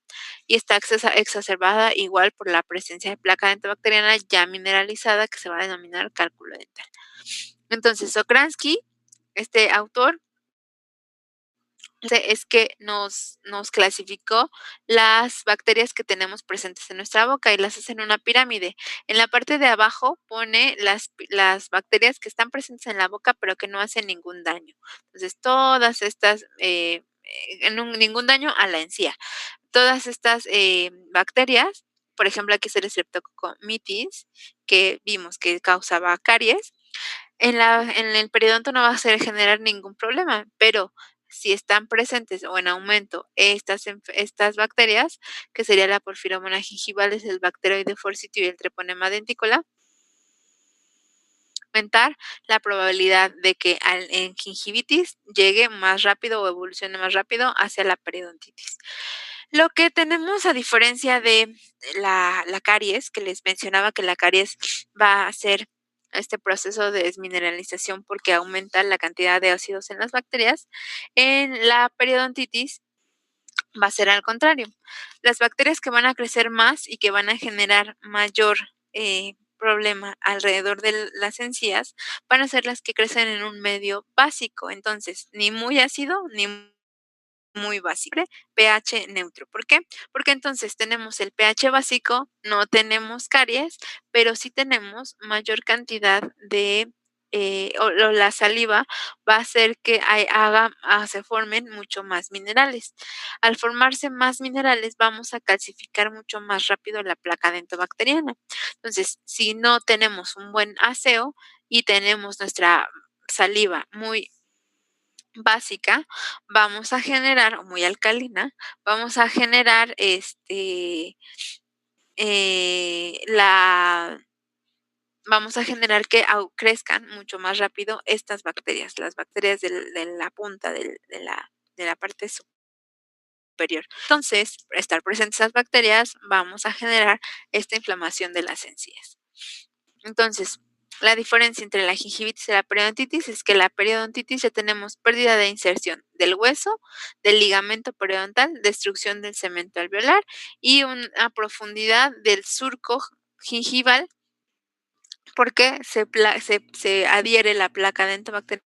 Y está exacerbada igual por la presencia de placa dentobacteriana ya mineralizada, que se va a denominar cálculo dental. Entonces, Sokransky, este autor, es que nos clasificó las bacterias que tenemos presentes en nuestra boca y las hace en una pirámide. En la parte de abajo pone las bacterias que están presentes en la boca, pero que no hacen ningún daño. Entonces, todas estas, ningún daño a la encía. Todas estas, bacterias, por ejemplo, aquí es el Streptococcus mitis, que vimos que causaba caries, en el periodonto no va a hacer generar ningún problema, pero si están presentes o en aumento estas bacterias, que sería la Porphyromonas gingivalis, el Bacteroide forsythia y el Treponema denticola, aumentar la probabilidad de que en gingivitis llegue más rápido o evolucione más rápido hacia la periodontitis. Lo que tenemos a diferencia de la caries, que les mencionaba que la caries va a hacer este proceso de desmineralización porque aumenta la cantidad de ácidos en las bacterias, en la periodontitis va a ser al contrario. Las bacterias que van a crecer más y que van a generar mayor problema alrededor de las encías van a ser las que crecen en un medio básico. Entonces, ni muy ácido ni muy básico, pH neutro. ¿Por qué? Porque entonces tenemos el pH básico, no tenemos caries, pero sí tenemos mayor cantidad de, o la saliva va a hacer que se formen mucho más minerales. Al formarse más minerales, vamos a calcificar mucho más rápido la placa dentobacteriana. Entonces, si no tenemos un buen aseo y tenemos nuestra saliva muy básica, vamos a generar, muy alcalina, vamos a generar vamos a generar que crezcan mucho más rápido estas bacterias, las bacterias de la punta de la parte superior. Entonces, por estar presentes esas bacterias, vamos a generar esta inflamación de las encías. Entonces, la diferencia entre la gingivitis y la periodontitis es que la periodontitis ya tenemos pérdida de inserción del hueso, del ligamento periodontal, destrucción del cemento alveolar y una profundidad del surco gingival porque se adhiere la placa dentobacteriana.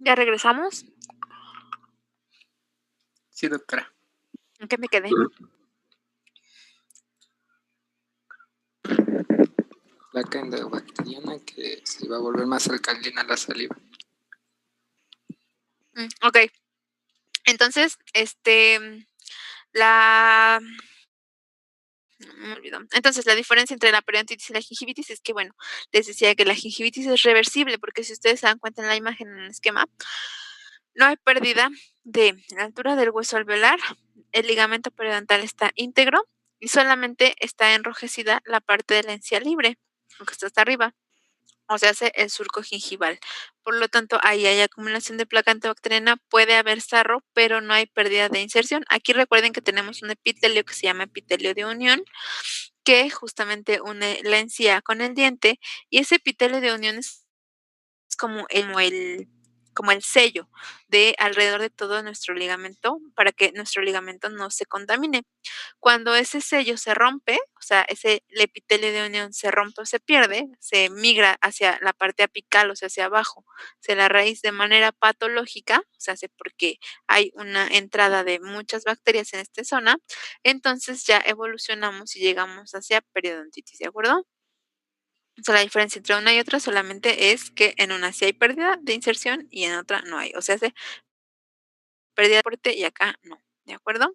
¿Ya regresamos? Sí, doctora. ¿En qué me quedé? Placa endobacteriana que se va a volver más alcalina la saliva. Ok. Entonces, la me olvidó. Entonces, la diferencia entre la periodontitis y la gingivitis es que, bueno, les decía que la gingivitis es reversible, porque si ustedes se dan cuenta en la imagen, en el esquema, no hay pérdida de la altura del hueso alveolar, el ligamento periodontal está íntegro y solamente está enrojecida la parte de la encía libre, lo que está hasta arriba, o sea, hace el surco gingival. Por lo tanto, ahí hay acumulación de placa antibacteriana, puede haber sarro, pero no hay pérdida de inserción. Aquí recuerden que tenemos un epitelio que se llama epitelio de unión, que justamente une la encía con el diente, y ese epitelio de unión es como como el sello de alrededor de todo nuestro ligamento para que nuestro ligamento no se contamine. Cuando ese sello se rompe, o sea, el epitelio de unión se rompe o se pierde, se migra hacia la parte apical, o sea, hacia abajo, hacia la raíz de manera patológica, o sea, porque hay una entrada de muchas bacterias en esta zona, entonces ya evolucionamos y llegamos hacia periodontitis, ¿de acuerdo? O sea, la diferencia entre una y otra solamente es que en una sí hay pérdida de inserción y en otra no hay. O sea, se pérdida de aporte y acá no, ¿de acuerdo?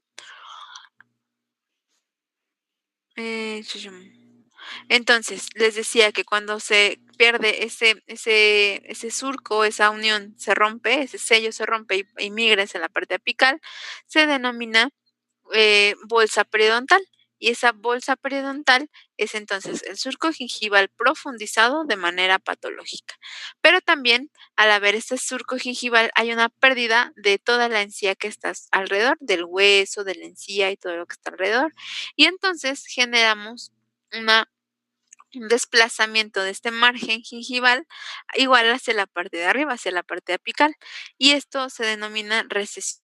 Chuyum. Entonces, les decía que cuando se pierde ese surco, esa unión se rompe, ese sello se rompe y migra hacia la parte apical, se denomina bolsa periodontal. Y esa bolsa periodontal es entonces el surco gingival profundizado de manera patológica. Pero también, al haber este surco gingival, hay una pérdida de toda la encía que está alrededor, del hueso, de la encía y todo lo que está alrededor. Y entonces generamos un desplazamiento de este margen gingival igual hacia la parte de arriba, hacia la parte apical. Y esto se denomina recesión.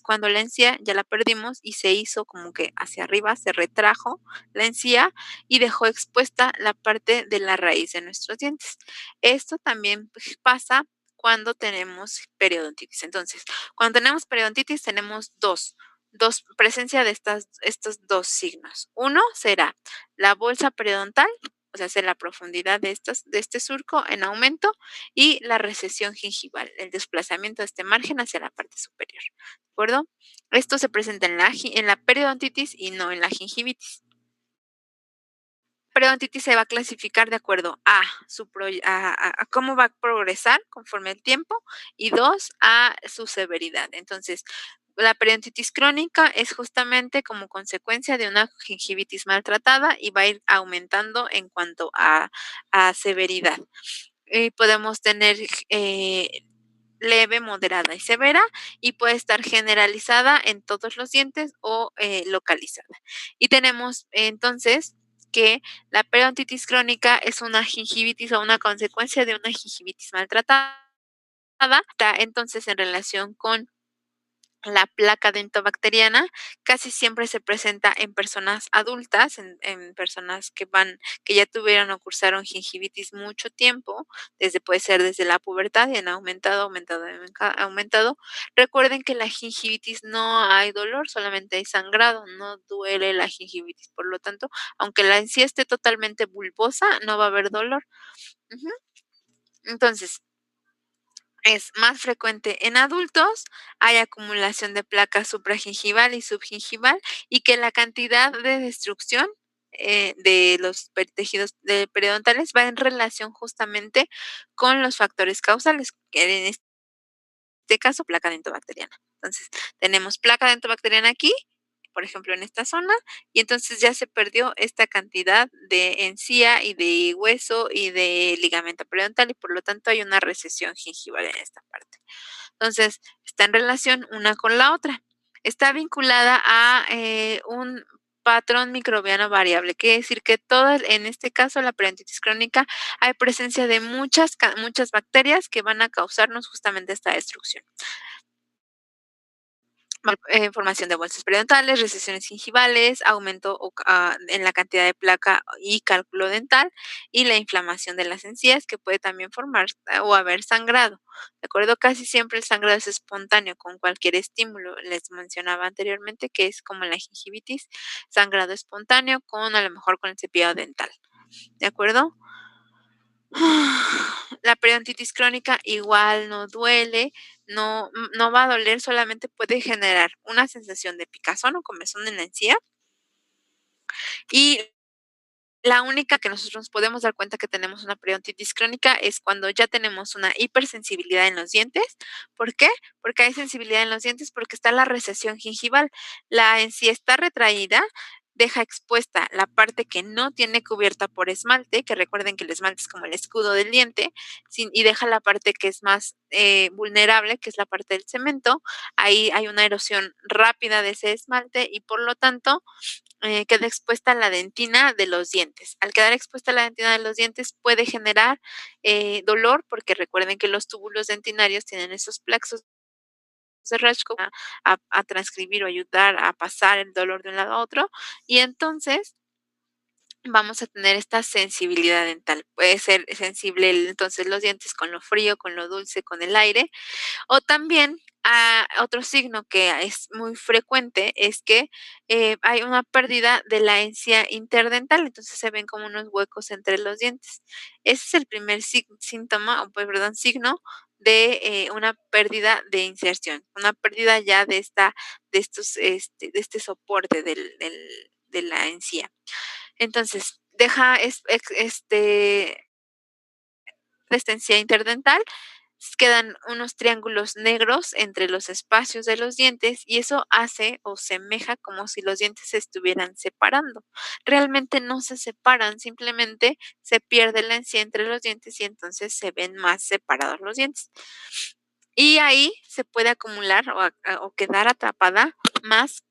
Cuando la encía ya la perdimos y se hizo como que hacia arriba, se retrajo la encía y dejó expuesta la parte de la raíz de nuestros dientes. Esto también pasa cuando tenemos periodontitis. Entonces, cuando tenemos periodontitis tenemos dos presencia de estos dos signos. Uno será la bolsa periodontal, o sea, la profundidad de este surco en aumento, y la recesión gingival, el desplazamiento de este margen hacia la parte superior. ¿De acuerdo? Esto se presenta en la periodontitis y no en la gingivitis. Periodontitis se va a clasificar de acuerdo a cómo va a progresar conforme el tiempo y dos, a su severidad. Entonces, la periodontitis crónica es justamente como consecuencia de una gingivitis maltratada y va a ir aumentando en cuanto a severidad. Podemos tener leve, moderada y severa, y puede estar generalizada en todos los dientes o localizada. Y tenemos entonces que la periodontitis crónica es una gingivitis o una consecuencia de una gingivitis maltratada. Está entonces en relación con la placa dentobacteriana. Casi siempre se presenta en personas adultas, en personas que ya tuvieron o cursaron gingivitis mucho tiempo, puede ser desde la pubertad y han aumentado. Recuerden que la gingivitis no hay dolor, solamente hay sangrado, no duele la gingivitis. Por lo tanto, aunque la encía esté totalmente bulbosa, no va a haber dolor. Entonces, es más frecuente en adultos, hay acumulación de placa supragingival y subgingival, y que la cantidad de destrucción de los tejidos periodontales va en relación justamente con los factores causales, que en este caso placa dentobacteriana. Entonces, tenemos placa dentobacteriana aquí, por ejemplo, en esta zona, y entonces ya se perdió esta cantidad de encía y de hueso y de ligamento periodontal, y por lo tanto hay una recesión gingival en esta parte. Entonces, está en relación una con la otra. Está vinculada a un patrón microbiano variable, quiere decir que en este caso, la periodontitis crónica, hay presencia de muchas bacterias que van a causarnos justamente esta destrucción. Formación de bolsas periodontales, recesiones gingivales, aumento en la cantidad de placa y cálculo dental, y la inflamación de las encías, que puede también formar o haber sangrado. ¿De acuerdo? Casi siempre el sangrado es espontáneo con cualquier estímulo. Les mencionaba anteriormente que es como la gingivitis, sangrado espontáneo a lo mejor con el cepillado dental. ¿De acuerdo? La periodontitis crónica igual no duele, no va a doler, solamente puede generar una sensación de picazón o comezón en la encía. Y la única que nosotros nos podemos dar cuenta que tenemos una periodontitis crónica es cuando ya tenemos una hipersensibilidad en los dientes. ¿Por qué? Porque hay sensibilidad en los dientes porque está la recesión gingival. La encía está retraída, deja expuesta la parte que no tiene cubierta por esmalte, que recuerden que el esmalte es como el escudo del diente, y deja la parte que es más vulnerable, que es la parte del cemento. Ahí hay una erosión rápida de ese esmalte y por lo tanto queda expuesta la dentina de los dientes. Al quedar expuesta la dentina de los dientes puede generar dolor, porque recuerden que los túbulos dentinarios tienen esos plexos de Rashko a transcribir o ayudar a pasar el dolor de un lado a otro, y entonces vamos a tener esta sensibilidad dental. Puede ser sensible entonces los dientes con lo frío, con lo dulce, con el aire, o también otro signo que es muy frecuente es que hay una pérdida de la encía interdental, entonces se ven como unos huecos entre los dientes. Ese es el primer síntoma, o pues, perdón, signo de una pérdida de inserción, una pérdida ya de de este soporte de la encía. Entonces, deja esta encía interdental, quedan unos triángulos negros entre los espacios de los dientes y eso hace o semeja como si los dientes se estuvieran separando. Realmente no se separan, simplemente se pierde la encía entre los dientes y entonces se ven más separados los dientes. Y ahí se puede acumular o quedar atrapada más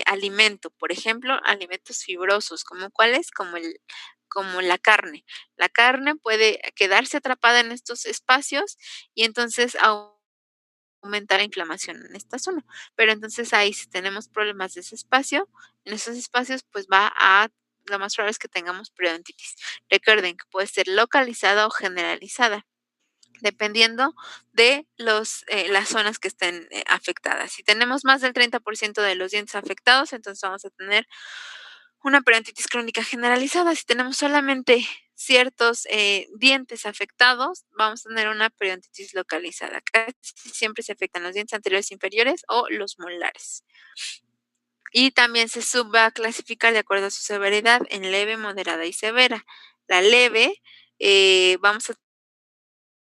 alimento, por ejemplo, alimentos fibrosos, como cuáles, como la carne. La carne puede quedarse atrapada en estos espacios y entonces aumentar la inflamación en esta zona. Pero entonces ahí si tenemos problemas de ese espacio, en esos espacios pues lo más probable es que tengamos periodontitis. Recuerden que puede ser localizada o generalizada, dependiendo de las zonas que estén afectadas. Si tenemos más del 30% de los dientes afectados, entonces vamos a tener una periodontitis crónica generalizada. Si tenemos solamente ciertos dientes afectados, vamos a tener una periodontitis localizada. Casi siempre se afectan los dientes anteriores e inferiores o los molares. Y también se va a clasificar de acuerdo a su severidad en leve, moderada y severa. La leve, vamos a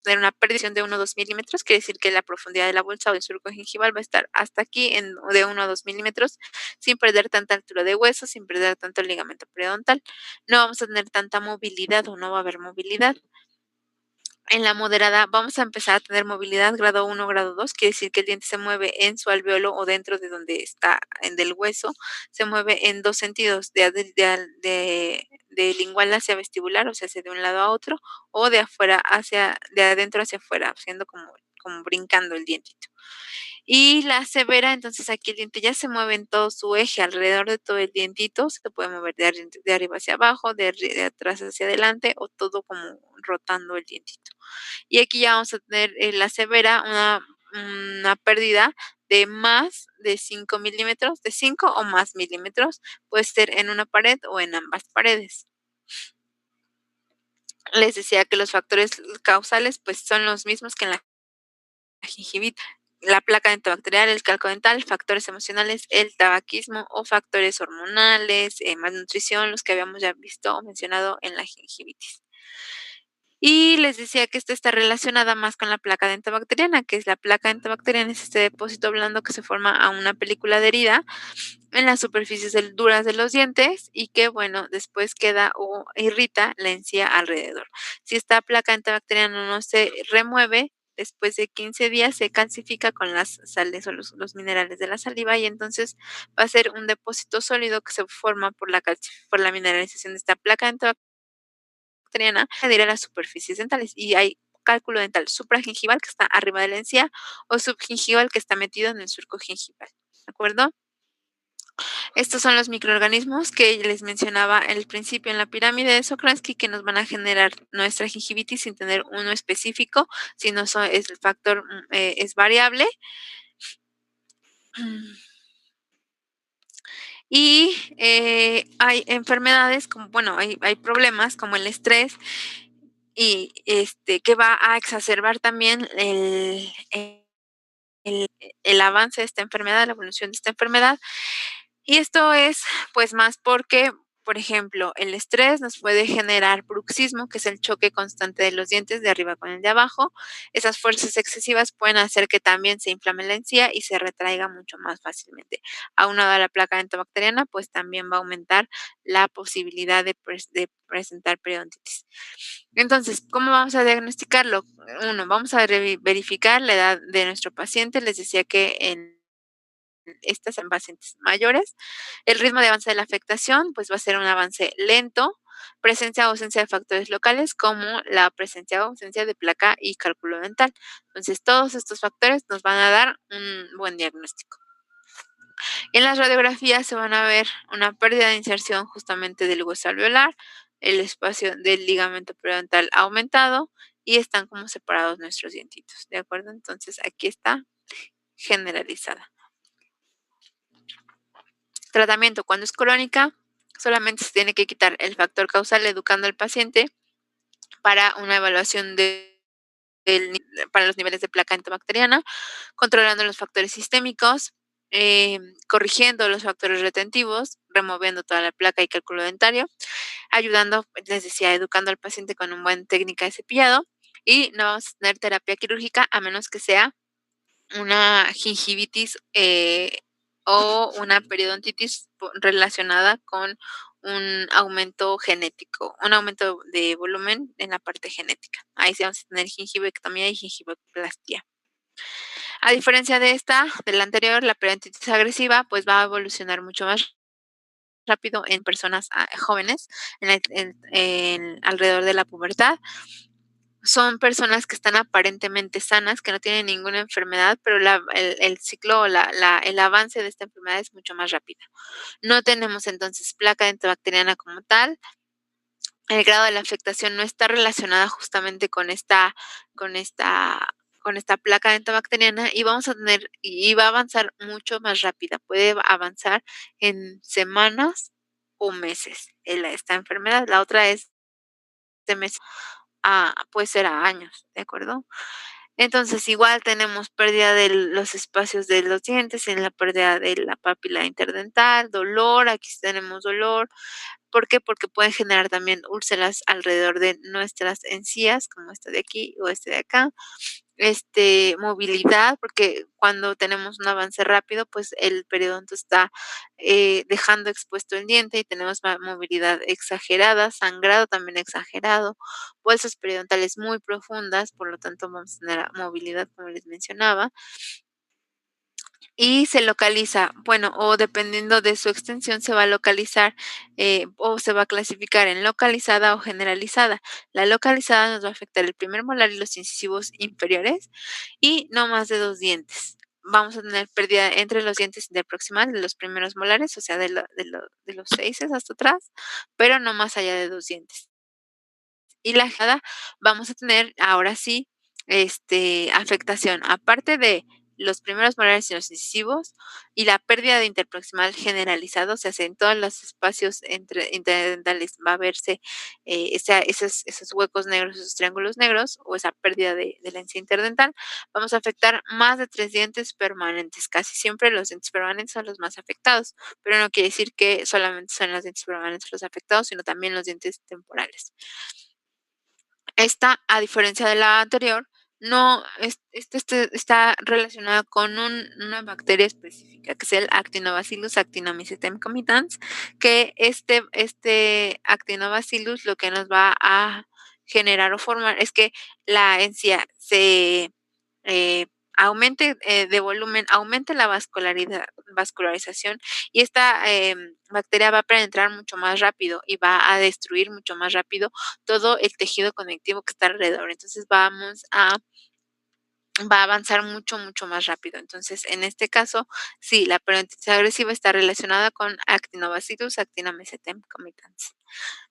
tener una perdición de 1 o 2 milímetros, quiere decir que la profundidad de la bolsa o del surco gingival va a estar hasta aquí de 1 a 2 milímetros, sin perder tanta altura de hueso, sin perder tanto el ligamento periodontal. No vamos a tener tanta movilidad o no va a haber movilidad. En la moderada vamos a empezar a tener movilidad grado 1, grado 2, quiere decir que el diente se mueve en su alveolo o dentro de donde está del hueso, se mueve en dos sentidos, de lingual hacia vestibular, o sea, hacia de un lado a otro, o de adentro hacia afuera, haciendo como brincando el dientito. Y la severa, entonces aquí el diente ya se mueve en todo su eje, alrededor de todo el dientito, se puede mover de arriba hacia abajo, de atrás hacia adelante, o todo como rotando el dientito. Y aquí ya vamos a tener la severa, una pérdida de más de 5 milímetros, de 5 o más milímetros, puede ser en una pared o en ambas paredes. Les decía que los factores causales pues son los mismos que en la gingivitis, la placa dentobacterial, el calco dental, factores emocionales, el tabaquismo o factores hormonales, malnutrición, los que habíamos ya visto o mencionado en la gingivitis. Y les decía que esta está relacionada más con la placa dentobacteriana, que es la placa dentobacteriana, es este depósito blando que se forma a una película adherida en las superficies duras de los dientes y que, bueno, después queda o irrita la encía alrededor. Si esta placa dentobacteriana no se remueve, después de 15 días se calcifica con las sales o los minerales de la saliva y entonces va a ser un depósito sólido que se forma por la mineralización de esta placa dentobacteriana adhiere a las superficies dentales y hay cálculo dental supragingival que está arriba de la encía o subgingival que está metido en el surco gingival. ¿De acuerdo? Estos son los microorganismos que les mencionaba al principio en la pirámide de Sokransky que nos van a generar nuestra gingivitis sin tener uno específico, sino el factor es variable. Y hay enfermedades como, bueno, hay problemas como el estrés y que va a exacerbar también el avance de esta enfermedad, la evolución de esta enfermedad. Y esto es pues más porque por ejemplo, el estrés nos puede generar bruxismo, que es el choque constante de los dientes de arriba con el de abajo. Esas fuerzas excesivas pueden hacer que también se inflame la encía y se retraiga mucho más fácilmente. Aunado a la placa dentobacteriana, pues también va a aumentar la posibilidad de presentar periodontitis. Entonces, ¿cómo vamos a diagnosticarlo? Uno, vamos a verificar la edad de nuestro paciente. Les decía que en estas en pacientes mayores. El ritmo de avance de la afectación, pues va a ser un avance lento, presencia o ausencia de factores locales como la presencia o ausencia de placa y cálculo dental. Entonces, todos estos factores nos van a dar un buen diagnóstico. En las radiografías se van a ver una pérdida de inserción justamente del hueso alveolar, el espacio del ligamento periodontal aumentado y están como separados nuestros dientitos, ¿de acuerdo? Entonces, aquí está generalizada. Tratamiento cuando es crónica, solamente se tiene que quitar el factor causal educando al paciente para una evaluación para los niveles de placa entobacteriana, controlando los factores sistémicos, corrigiendo los factores retentivos, removiendo toda la placa y cálculo dentario, ayudando, les decía, educando al paciente con una buena técnica de cepillado y no vamos a tener terapia quirúrgica a menos que sea una gingivitis o una periodontitis relacionada con un aumento genético, un aumento de volumen en la parte genética. Ahí sí vamos a tener gingivectomía y gingivoplastia. A diferencia de la anterior, la periodontitis agresiva, pues va a evolucionar mucho más rápido en personas jóvenes, alrededor de la pubertad. Son personas que están aparentemente sanas, que no tienen ninguna enfermedad, pero el ciclo o el avance de esta enfermedad es mucho más rápido. No tenemos entonces placa dentobacteriana como tal. El grado de la afectación no está relacionada justamente con esta placa dentobacteriana y va a avanzar mucho más rápida. Puede avanzar en semanas o meses esta enfermedad. La otra es de meses. Puede ser a años, ¿de acuerdo? Entonces, igual tenemos pérdida de los espacios de los dientes, en la pérdida de la papila interdental, dolor, aquí tenemos dolor. ¿Por qué? Porque pueden generar también úlceras alrededor de nuestras encías, como esta de aquí o este de acá. Movilidad, porque cuando tenemos un avance rápido, pues el periodonto está dejando expuesto el diente y tenemos movilidad exagerada, sangrado también exagerado, bolsas periodontales muy profundas, por lo tanto vamos a tener movilidad, como les mencionaba. Y se localiza, bueno, o dependiendo de su extensión, se va a localizar o se va a clasificar en localizada o generalizada. La localizada nos va a afectar el primer molar y los incisivos inferiores y no más de 2 dientes. Vamos a tener pérdida entre los dientes interproximales de los primeros molares, o sea, de los 6 hasta atrás, pero no más allá de 2 dientes. Y la jada vamos a tener ahora sí afectación, aparte de los primeros molares y los incisivos y la pérdida de interproximal generalizado, o sea, en todos los espacios interdentales va a verse esos huecos negros, esos triángulos negros o esa pérdida de la encía interdental. Vamos a afectar más de 3 dientes permanentes. Casi siempre los dientes permanentes son los más afectados, pero no quiere decir que solamente son los dientes permanentes los afectados, sino también los dientes temporales. Esta, a diferencia de la anterior, no está relacionada con una bacteria específica, que es el Actinobacillus actinomycetem comitans, que este Actinobacillus lo que nos va a generar o formar es que la encía se eh, aumente de volumen, aumente la vascularización y esta bacteria va a penetrar mucho más rápido y va a destruir mucho más rápido todo el tejido conectivo que está alrededor. Entonces va a avanzar mucho, mucho más rápido. Entonces, en este caso, sí, la periodontitis agresiva está relacionada con Actinobacillus actinomycetem comitans.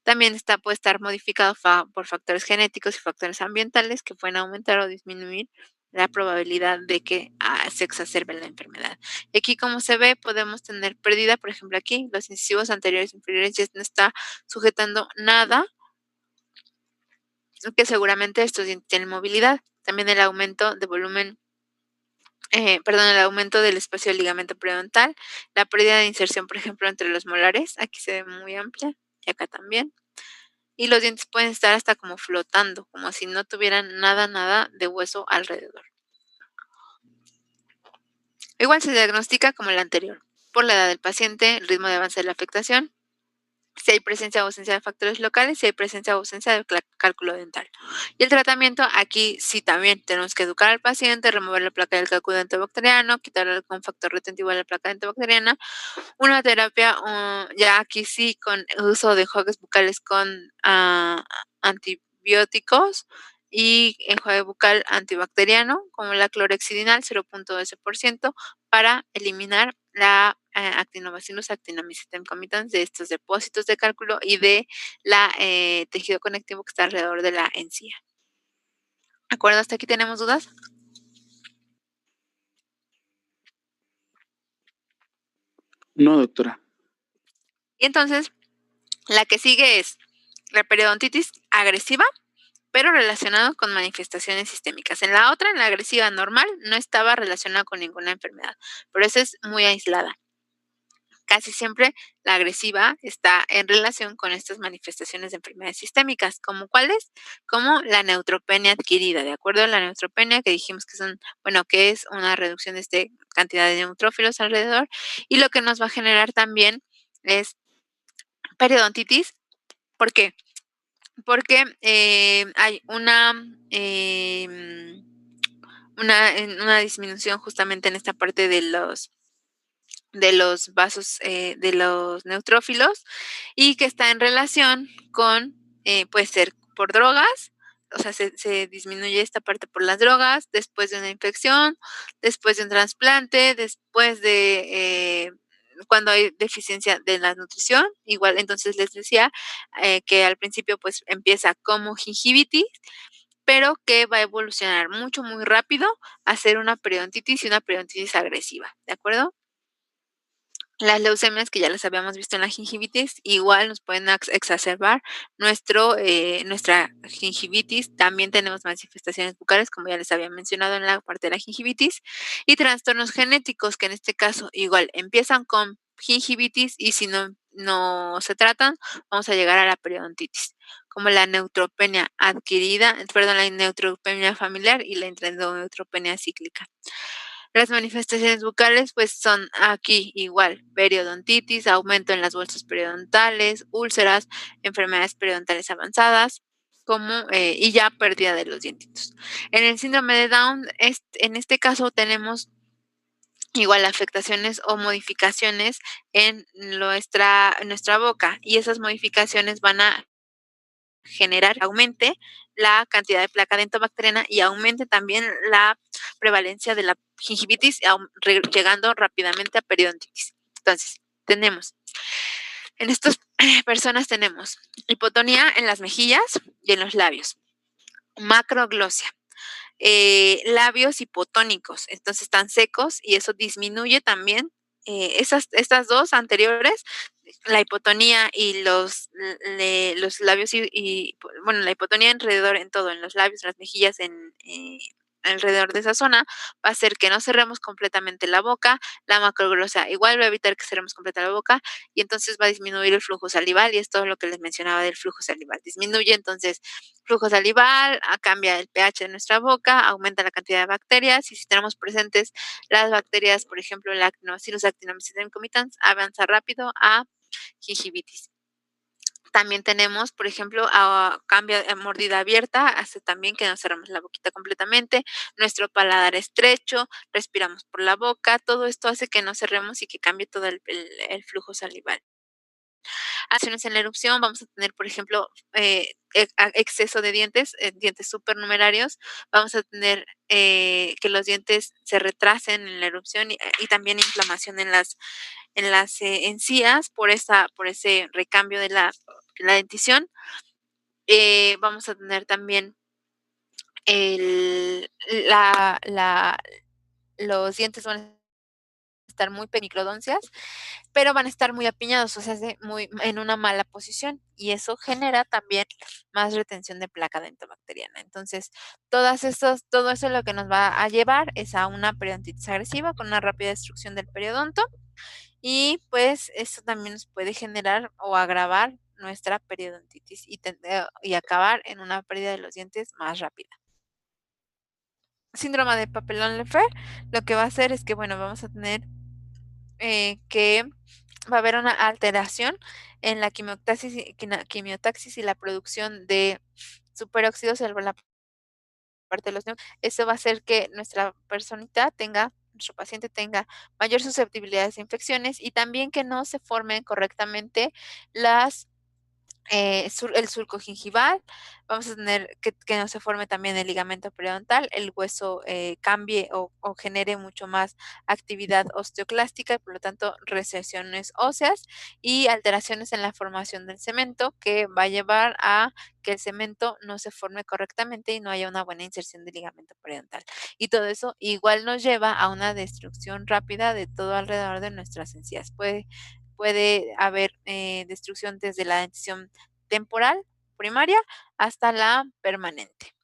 También puede estar modificado por factores genéticos y factores ambientales que pueden aumentar o disminuir la probabilidad de que se exacerbe la enfermedad. Y aquí, como se ve, podemos tener pérdida, por ejemplo, aquí los incisivos anteriores e inferiores ya no está sujetando nada, que seguramente estos tienen movilidad. También el aumento de volumen, el aumento del espacio del ligamento periodontal, la pérdida de inserción, por ejemplo, entre los molares, aquí se ve muy amplia, y acá también. Y los dientes pueden estar hasta como flotando, como si no tuvieran nada de hueso alrededor. Igual se diagnostica como el anterior, por la edad del paciente, el ritmo de avance de la afectación, si hay presencia o ausencia de factores locales, si hay presencia o ausencia de cálculo dental. Y el tratamiento, aquí sí también tenemos que educar al paciente, remover la placa del cálculo dentobacteriano, quitar algún factor retentivo de la placa dentobacteriana, una terapia, ya aquí sí, con uso de enjuagues bucales con antibióticos y enjuague bucal antibacteriano, como la clorhexidinal, 0.12%, para eliminar la Actinobacillus actinomycetum comitans de estos depósitos de cálculo y de la tejido conectivo que está alrededor de la encía. ¿De acuerdo? ¿Hasta aquí tenemos dudas? No, doctora. Y entonces, la que sigue es la periodontitis agresiva, pero relacionado con manifestaciones sistémicas. En la otra, en la agresiva normal, no estaba relacionada con ninguna enfermedad, pero esa es muy aislada. Casi siempre la agresiva está en relación con estas manifestaciones de enfermedades sistémicas, como cuáles, como la neutropenia adquirida, ¿de acuerdo? La neutropenia que dijimos que que es una reducción de esta cantidad de neutrófilos alrededor, y lo que nos va a generar también es periodontitis. ¿Por qué? Porque hay una disminución justamente en esta parte de los vasos, de los neutrófilos, y que está en relación con, puede ser por drogas, o sea, se disminuye esta parte por las drogas, después de una infección, después de un trasplante, después de cuando hay deficiencia de la nutrición. Igual, entonces les decía que al principio pues empieza como gingivitis, pero que va a evolucionar muy rápido a ser una periodontitis y una periodontitis agresiva, ¿de acuerdo? Las leucemias, que ya las habíamos visto en la gingivitis, igual nos pueden exacerbar nuestra gingivitis. También tenemos manifestaciones bucales, como ya les había mencionado en la parte de la gingivitis, y trastornos genéticos, que en este caso igual empiezan con gingivitis y si no se tratan, vamos a llegar a la periodontitis, como la neutropenia adquirida, la neutropenia familiar y la endoneutropenia cíclica. Las manifestaciones bucales pues son aquí igual, periodontitis, aumento en las bolsas periodontales, úlceras, enfermedades periodontales avanzadas, y ya pérdida de los dientitos. En el síndrome de Down, en este caso tenemos igual afectaciones o modificaciones en nuestra boca, y esas modificaciones van a generar que aumente la cantidad de placa dentobacteriana y aumente también la prevalencia de la gingivitis, llegando rápidamente a periodontitis. Entonces, en estas personas tenemos hipotonía en las mejillas y en los labios, macroglosia, labios hipotónicos, entonces están secos y eso disminuye también estas dos anteriores, la hipotonía y los labios la hipotonía alrededor en todo, en los labios, en las mejillas, alrededor de esa zona, va a hacer que no cerremos completamente la boca. La macroglosia igual va a evitar que cerremos completamente la boca y entonces va a disminuir el flujo salival, y es todo lo que les mencionaba del flujo salival. Disminuye entonces flujo salival, cambia el pH de nuestra boca, aumenta la cantidad de bacterias, y si tenemos presentes las bacterias, por ejemplo, el Lactobacillus actinomycetum comitans, avanza rápido a gingivitis. También tenemos, por ejemplo, cambio de mordida abierta, hace también que nos cerramos la boquita completamente, nuestro paladar estrecho, respiramos por la boca, todo esto hace que nos cerremos y que cambie todo el flujo salival. Acciones en la erupción, vamos a tener, por ejemplo, exceso de dientes supernumerarios, vamos a tener que los dientes se retrasen en la erupción, y también inflamación en las encías por ese recambio de la dentición. Vamos a tener también los dientes van a estar muy microdoncias, pero van a estar muy apiñados, o sea, en una mala posición, y eso genera también más retención de placa dentobacteriana. Entonces, todo eso lo que nos va a llevar es a una periodontitis agresiva con una rápida destrucción del periodonto, y pues eso también nos puede generar o agravar nuestra periodontitis y acabar en una pérdida de los dientes más rápida. Síndrome de Papillon-Lefebvre lo que va a hacer es que, bueno, vamos a tener que va a haber una alteración en la quimiotaxis y la producción de superóxidos en la parte de los neuronas. Eso va a hacer que nuestro paciente tenga mayor susceptibilidad a infecciones y también que no se formen correctamente el surco gingival. Vamos a tener que no se forme también el ligamento periodontal, el hueso cambie o genere mucho más actividad osteoclástica y por lo tanto recesiones óseas y alteraciones en la formación del cemento que va a llevar a que el cemento no se forme correctamente y no haya una buena inserción del ligamento periodontal. Y todo eso igual nos lleva a una destrucción rápida de todo alrededor de nuestras encías. Puede haber destrucción desde la dentición temporal, primaria, hasta la permanente.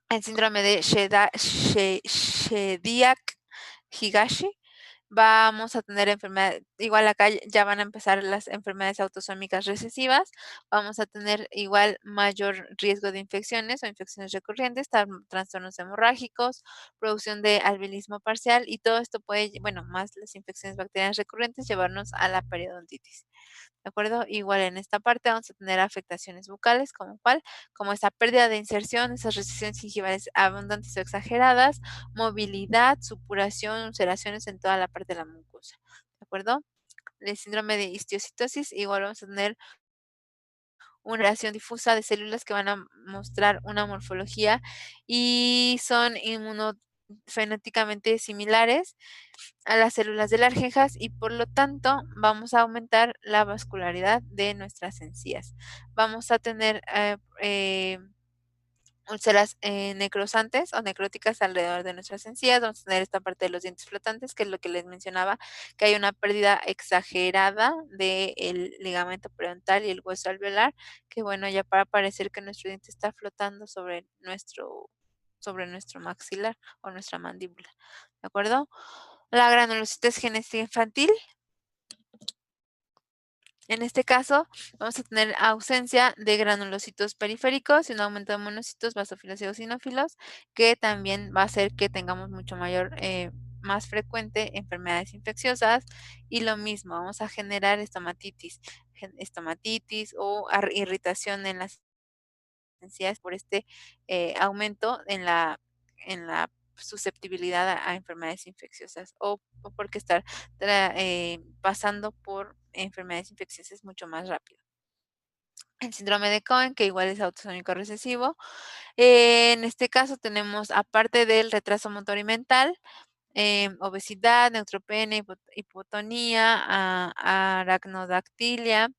El síndrome de Shediac-Higashi, vamos a tener enfermedad, igual acá ya van a empezar las enfermedades autosómicas recesivas, vamos a tener igual mayor riesgo de infecciones o infecciones recurrentes, trastornos hemorrágicos, producción de albinismo parcial y todo esto puede, bueno, más las infecciones bacterianas recurrentes, llevarnos a la periodontitis. ¿De acuerdo? Igual en esta parte vamos a tener afectaciones bucales, como esta pérdida de inserción, esas recesiones gingivales abundantes o exageradas, movilidad, supuración, ulceraciones en toda la parte de la mucosa. ¿De acuerdo? El síndrome de histiocitosis, igual vamos a tener una relación difusa de células que van a mostrar una morfología y son inmunofenotípicamente similares a las células de las argenjas y por lo tanto vamos a aumentar la vascularidad de nuestras encías. Vamos a tener úlceras necrosantes o necróticas alrededor de nuestras encías. Vamos a tener esta parte de los dientes flotantes, que es lo que les mencionaba, que hay una pérdida exagerada del ligamento periodontal y el hueso alveolar, que bueno, ya para parecer que nuestro diente está flotando sobre nuestro maxilar o nuestra mandíbula. ¿De acuerdo? La granulocitis genética infantil. En este caso, vamos a tener ausencia de granulocitos periféricos y un aumento de monocitos, basófilos y eosinófilos, que también va a hacer que tengamos mucho más frecuente enfermedades infecciosas. Y lo mismo, vamos a generar estomatitis o irritación en las encías por este aumento en la susceptibilidad a enfermedades infecciosas o porque estar pasando por enfermedades infecciosas mucho más rápido. El síndrome de Cohen, que igual es autosómico recesivo. En este caso tenemos, aparte del retraso motor y mental, obesidad, neutropenia, hipotonía, aracnodactilia,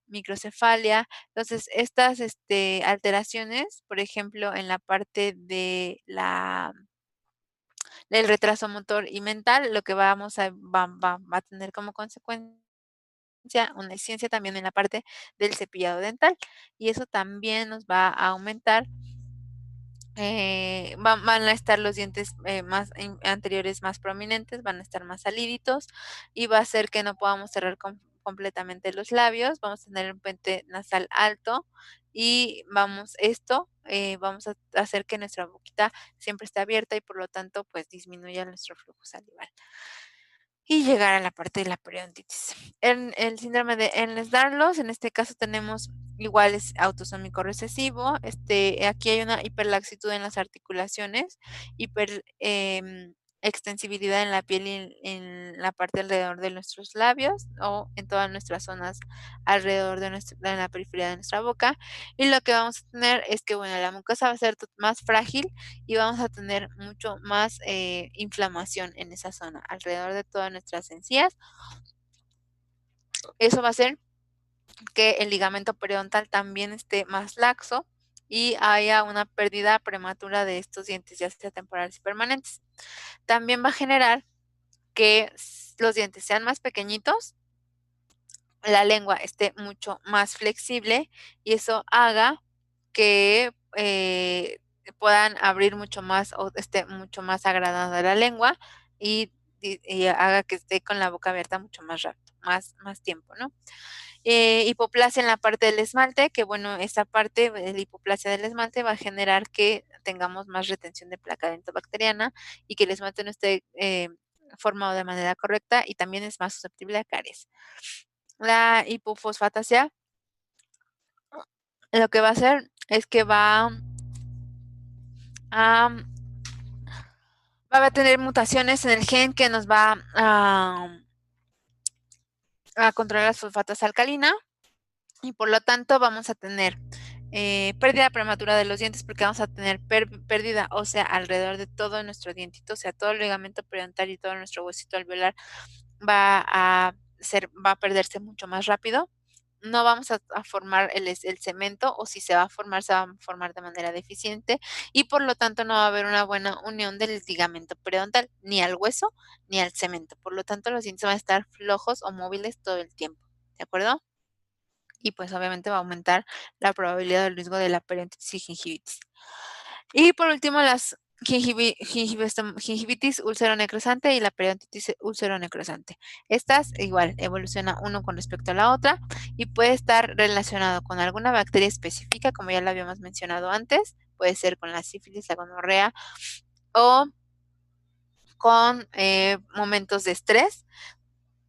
microcefalia. Entonces, estas alteraciones, por ejemplo, en la parte del retraso motor y mental, lo que va a tener como consecuencia una deficiencia también en la parte del cepillado dental y eso también nos va a aumentar. Van a estar los dientes anteriores más prominentes, van a estar más saliditos y va a hacer que no podamos cerrar completamente los labios. Vamos a tener un puente nasal alto y vamos a hacer que nuestra boquita siempre esté abierta y por lo tanto pues disminuya nuestro flujo salival. Y llegar a la parte de la periodontitis. El síndrome de Ehlers-Danlos, en este caso tenemos igual es autosómico recesivo. Aquí hay una hiperlaxitud en las articulaciones, extensibilidad en la piel y en la parte alrededor de nuestros labios o en todas nuestras zonas alrededor de la periferia de nuestra boca. Y lo que vamos a tener es que, bueno, la mucosa va a ser más frágil y vamos a tener mucho más inflamación en esa zona, alrededor de todas nuestras encías. Eso va a hacer que el ligamento periodontal también esté más laxo y haya una pérdida prematura de estos dientes, ya sea temporales y permanentes. También va a generar que los dientes sean más pequeñitos, la lengua esté mucho más flexible y eso haga que puedan abrir mucho más o esté mucho más agradada la lengua y haga que esté con la boca abierta mucho más rápido, más tiempo, ¿no? Hipoplasia en la parte del esmalte, que bueno, esta parte, la hipoplasia del esmalte va a generar que tengamos más retención de placa dentobacteriana y que el esmalte no esté formado de manera correcta y también es más susceptible a caries. La hipofosfatasia lo que va a hacer es que va a tener mutaciones en el gen que nos va a controlar las fosfatas alcalina y por lo tanto vamos a tener pérdida prematura de los dientes porque vamos a tener pérdida ósea alrededor de todo nuestro dientito, o sea, todo el ligamento periodontal y todo nuestro huesito alveolar va a perderse mucho más rápido. No vamos a formar el cemento, o si se va a formar de manera deficiente y por lo tanto no va a haber una buena unión del ligamento periodontal, ni al hueso ni al cemento. Por lo tanto, los dientes van a estar flojos o móviles todo el tiempo. ¿De acuerdo? Y pues obviamente va a aumentar la probabilidad del riesgo de la periodontitis y gingivitis. Y por último, las gingivitis ulceronecrosante y la periodontitis ulceronecrosante. Estas igual evoluciona uno con respecto a la otra y puede estar relacionado con alguna bacteria específica, como ya la habíamos mencionado antes, puede ser con la sífilis, la gonorrea o con momentos de estrés.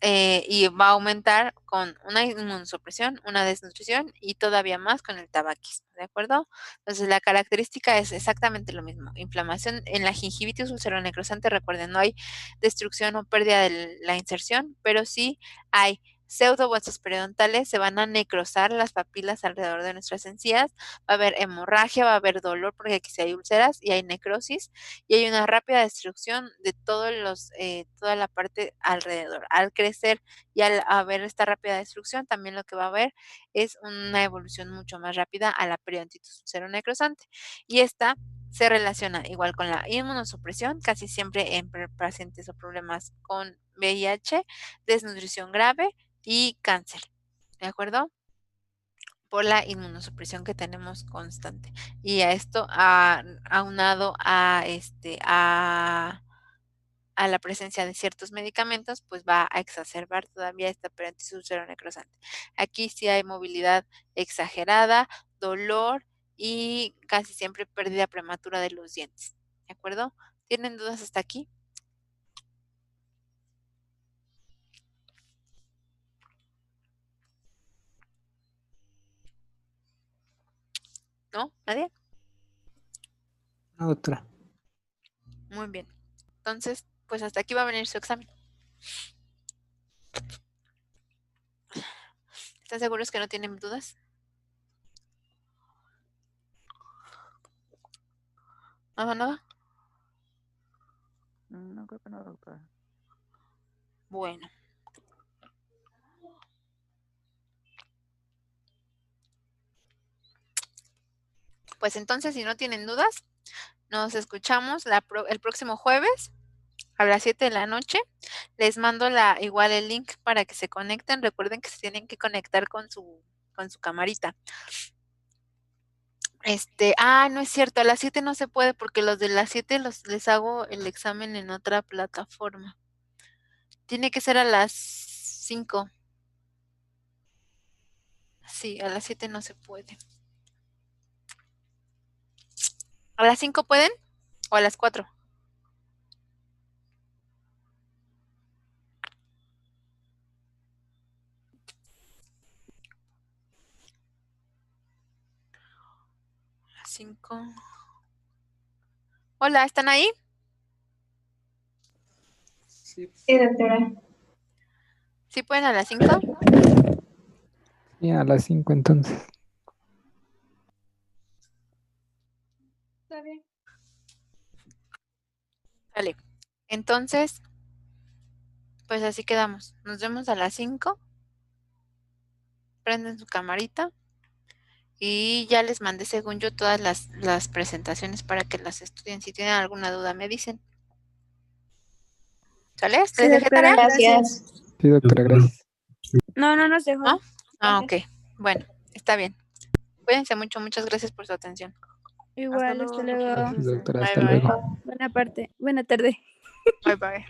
Y va a aumentar con una inmunosupresión, una desnutrición y todavía más con el tabaquismo, ¿de acuerdo? Entonces la característica es exactamente lo mismo. Inflamación en la gingivitis ulceronecrosante, recuerden, no hay destrucción o pérdida de la inserción, pero sí hay pseudohuesos periodontales, se van a necrosar las papilas alrededor de nuestras encías, va a haber hemorragia, va a haber dolor porque aquí sí hay úlceras y hay necrosis y hay una rápida destrucción de toda la parte alrededor. Al crecer y al haber esta rápida destrucción, también lo que va a haber es una evolución mucho más rápida a la periodontitis ulceronecrosante. Y esta se relaciona igual con la inmunosupresión, casi siempre en pacientes o problemas con VIH, desnutrición grave y cáncer. ¿De acuerdo? Por la inmunosupresión que tenemos constante. Y a esto aunado a la presencia de ciertos medicamentos, pues va a exacerbar todavía esta periodontitis ulceronecrosante. Aquí sí hay movilidad exagerada, dolor y casi siempre pérdida prematura de los dientes. ¿De acuerdo? ¿Tienen dudas hasta aquí? ¿No? ¿Nadie? No, doctora. Muy bien. Entonces, pues hasta aquí va a venir su examen. ¿Están seguros que no tienen dudas? ¿Nada? No creo que no, doctora. Bueno. Pues entonces, si no tienen dudas, nos escuchamos el próximo jueves a las 7 de la noche. Les mando igual el link para que se conecten. Recuerden que se tienen que conectar con su camarita. No es cierto, a las 7 no se puede porque los de las 7 les hago el examen en otra plataforma. Tiene que ser a las 5. Sí, a las 7 no se puede. ¿A las 5 pueden? ¿O a las 4? A las 5. Hola, ¿están ahí? Sí, doctora. ¿Sí pueden a las 5? Sí, a las 5 entonces. Está bien. Vale. Entonces, pues así quedamos. Nos vemos a las 5. Prenden su camarita. Y ya les mandé, según yo, todas las presentaciones para que las estudien. Si tienen alguna duda, me dicen. ¿Sale? ¿Les Sí, dejé doctora, tarea? Gracias. Sí, doctora, gracias. No nos dejó. ¿No? Ah, ok. Bueno, está bien. Cuídense mucho. Muchas gracias por su atención. Igual, hasta luego. Gracias, doctora. Bye, Hasta bye. luego. Buena tarde. Bye, bye.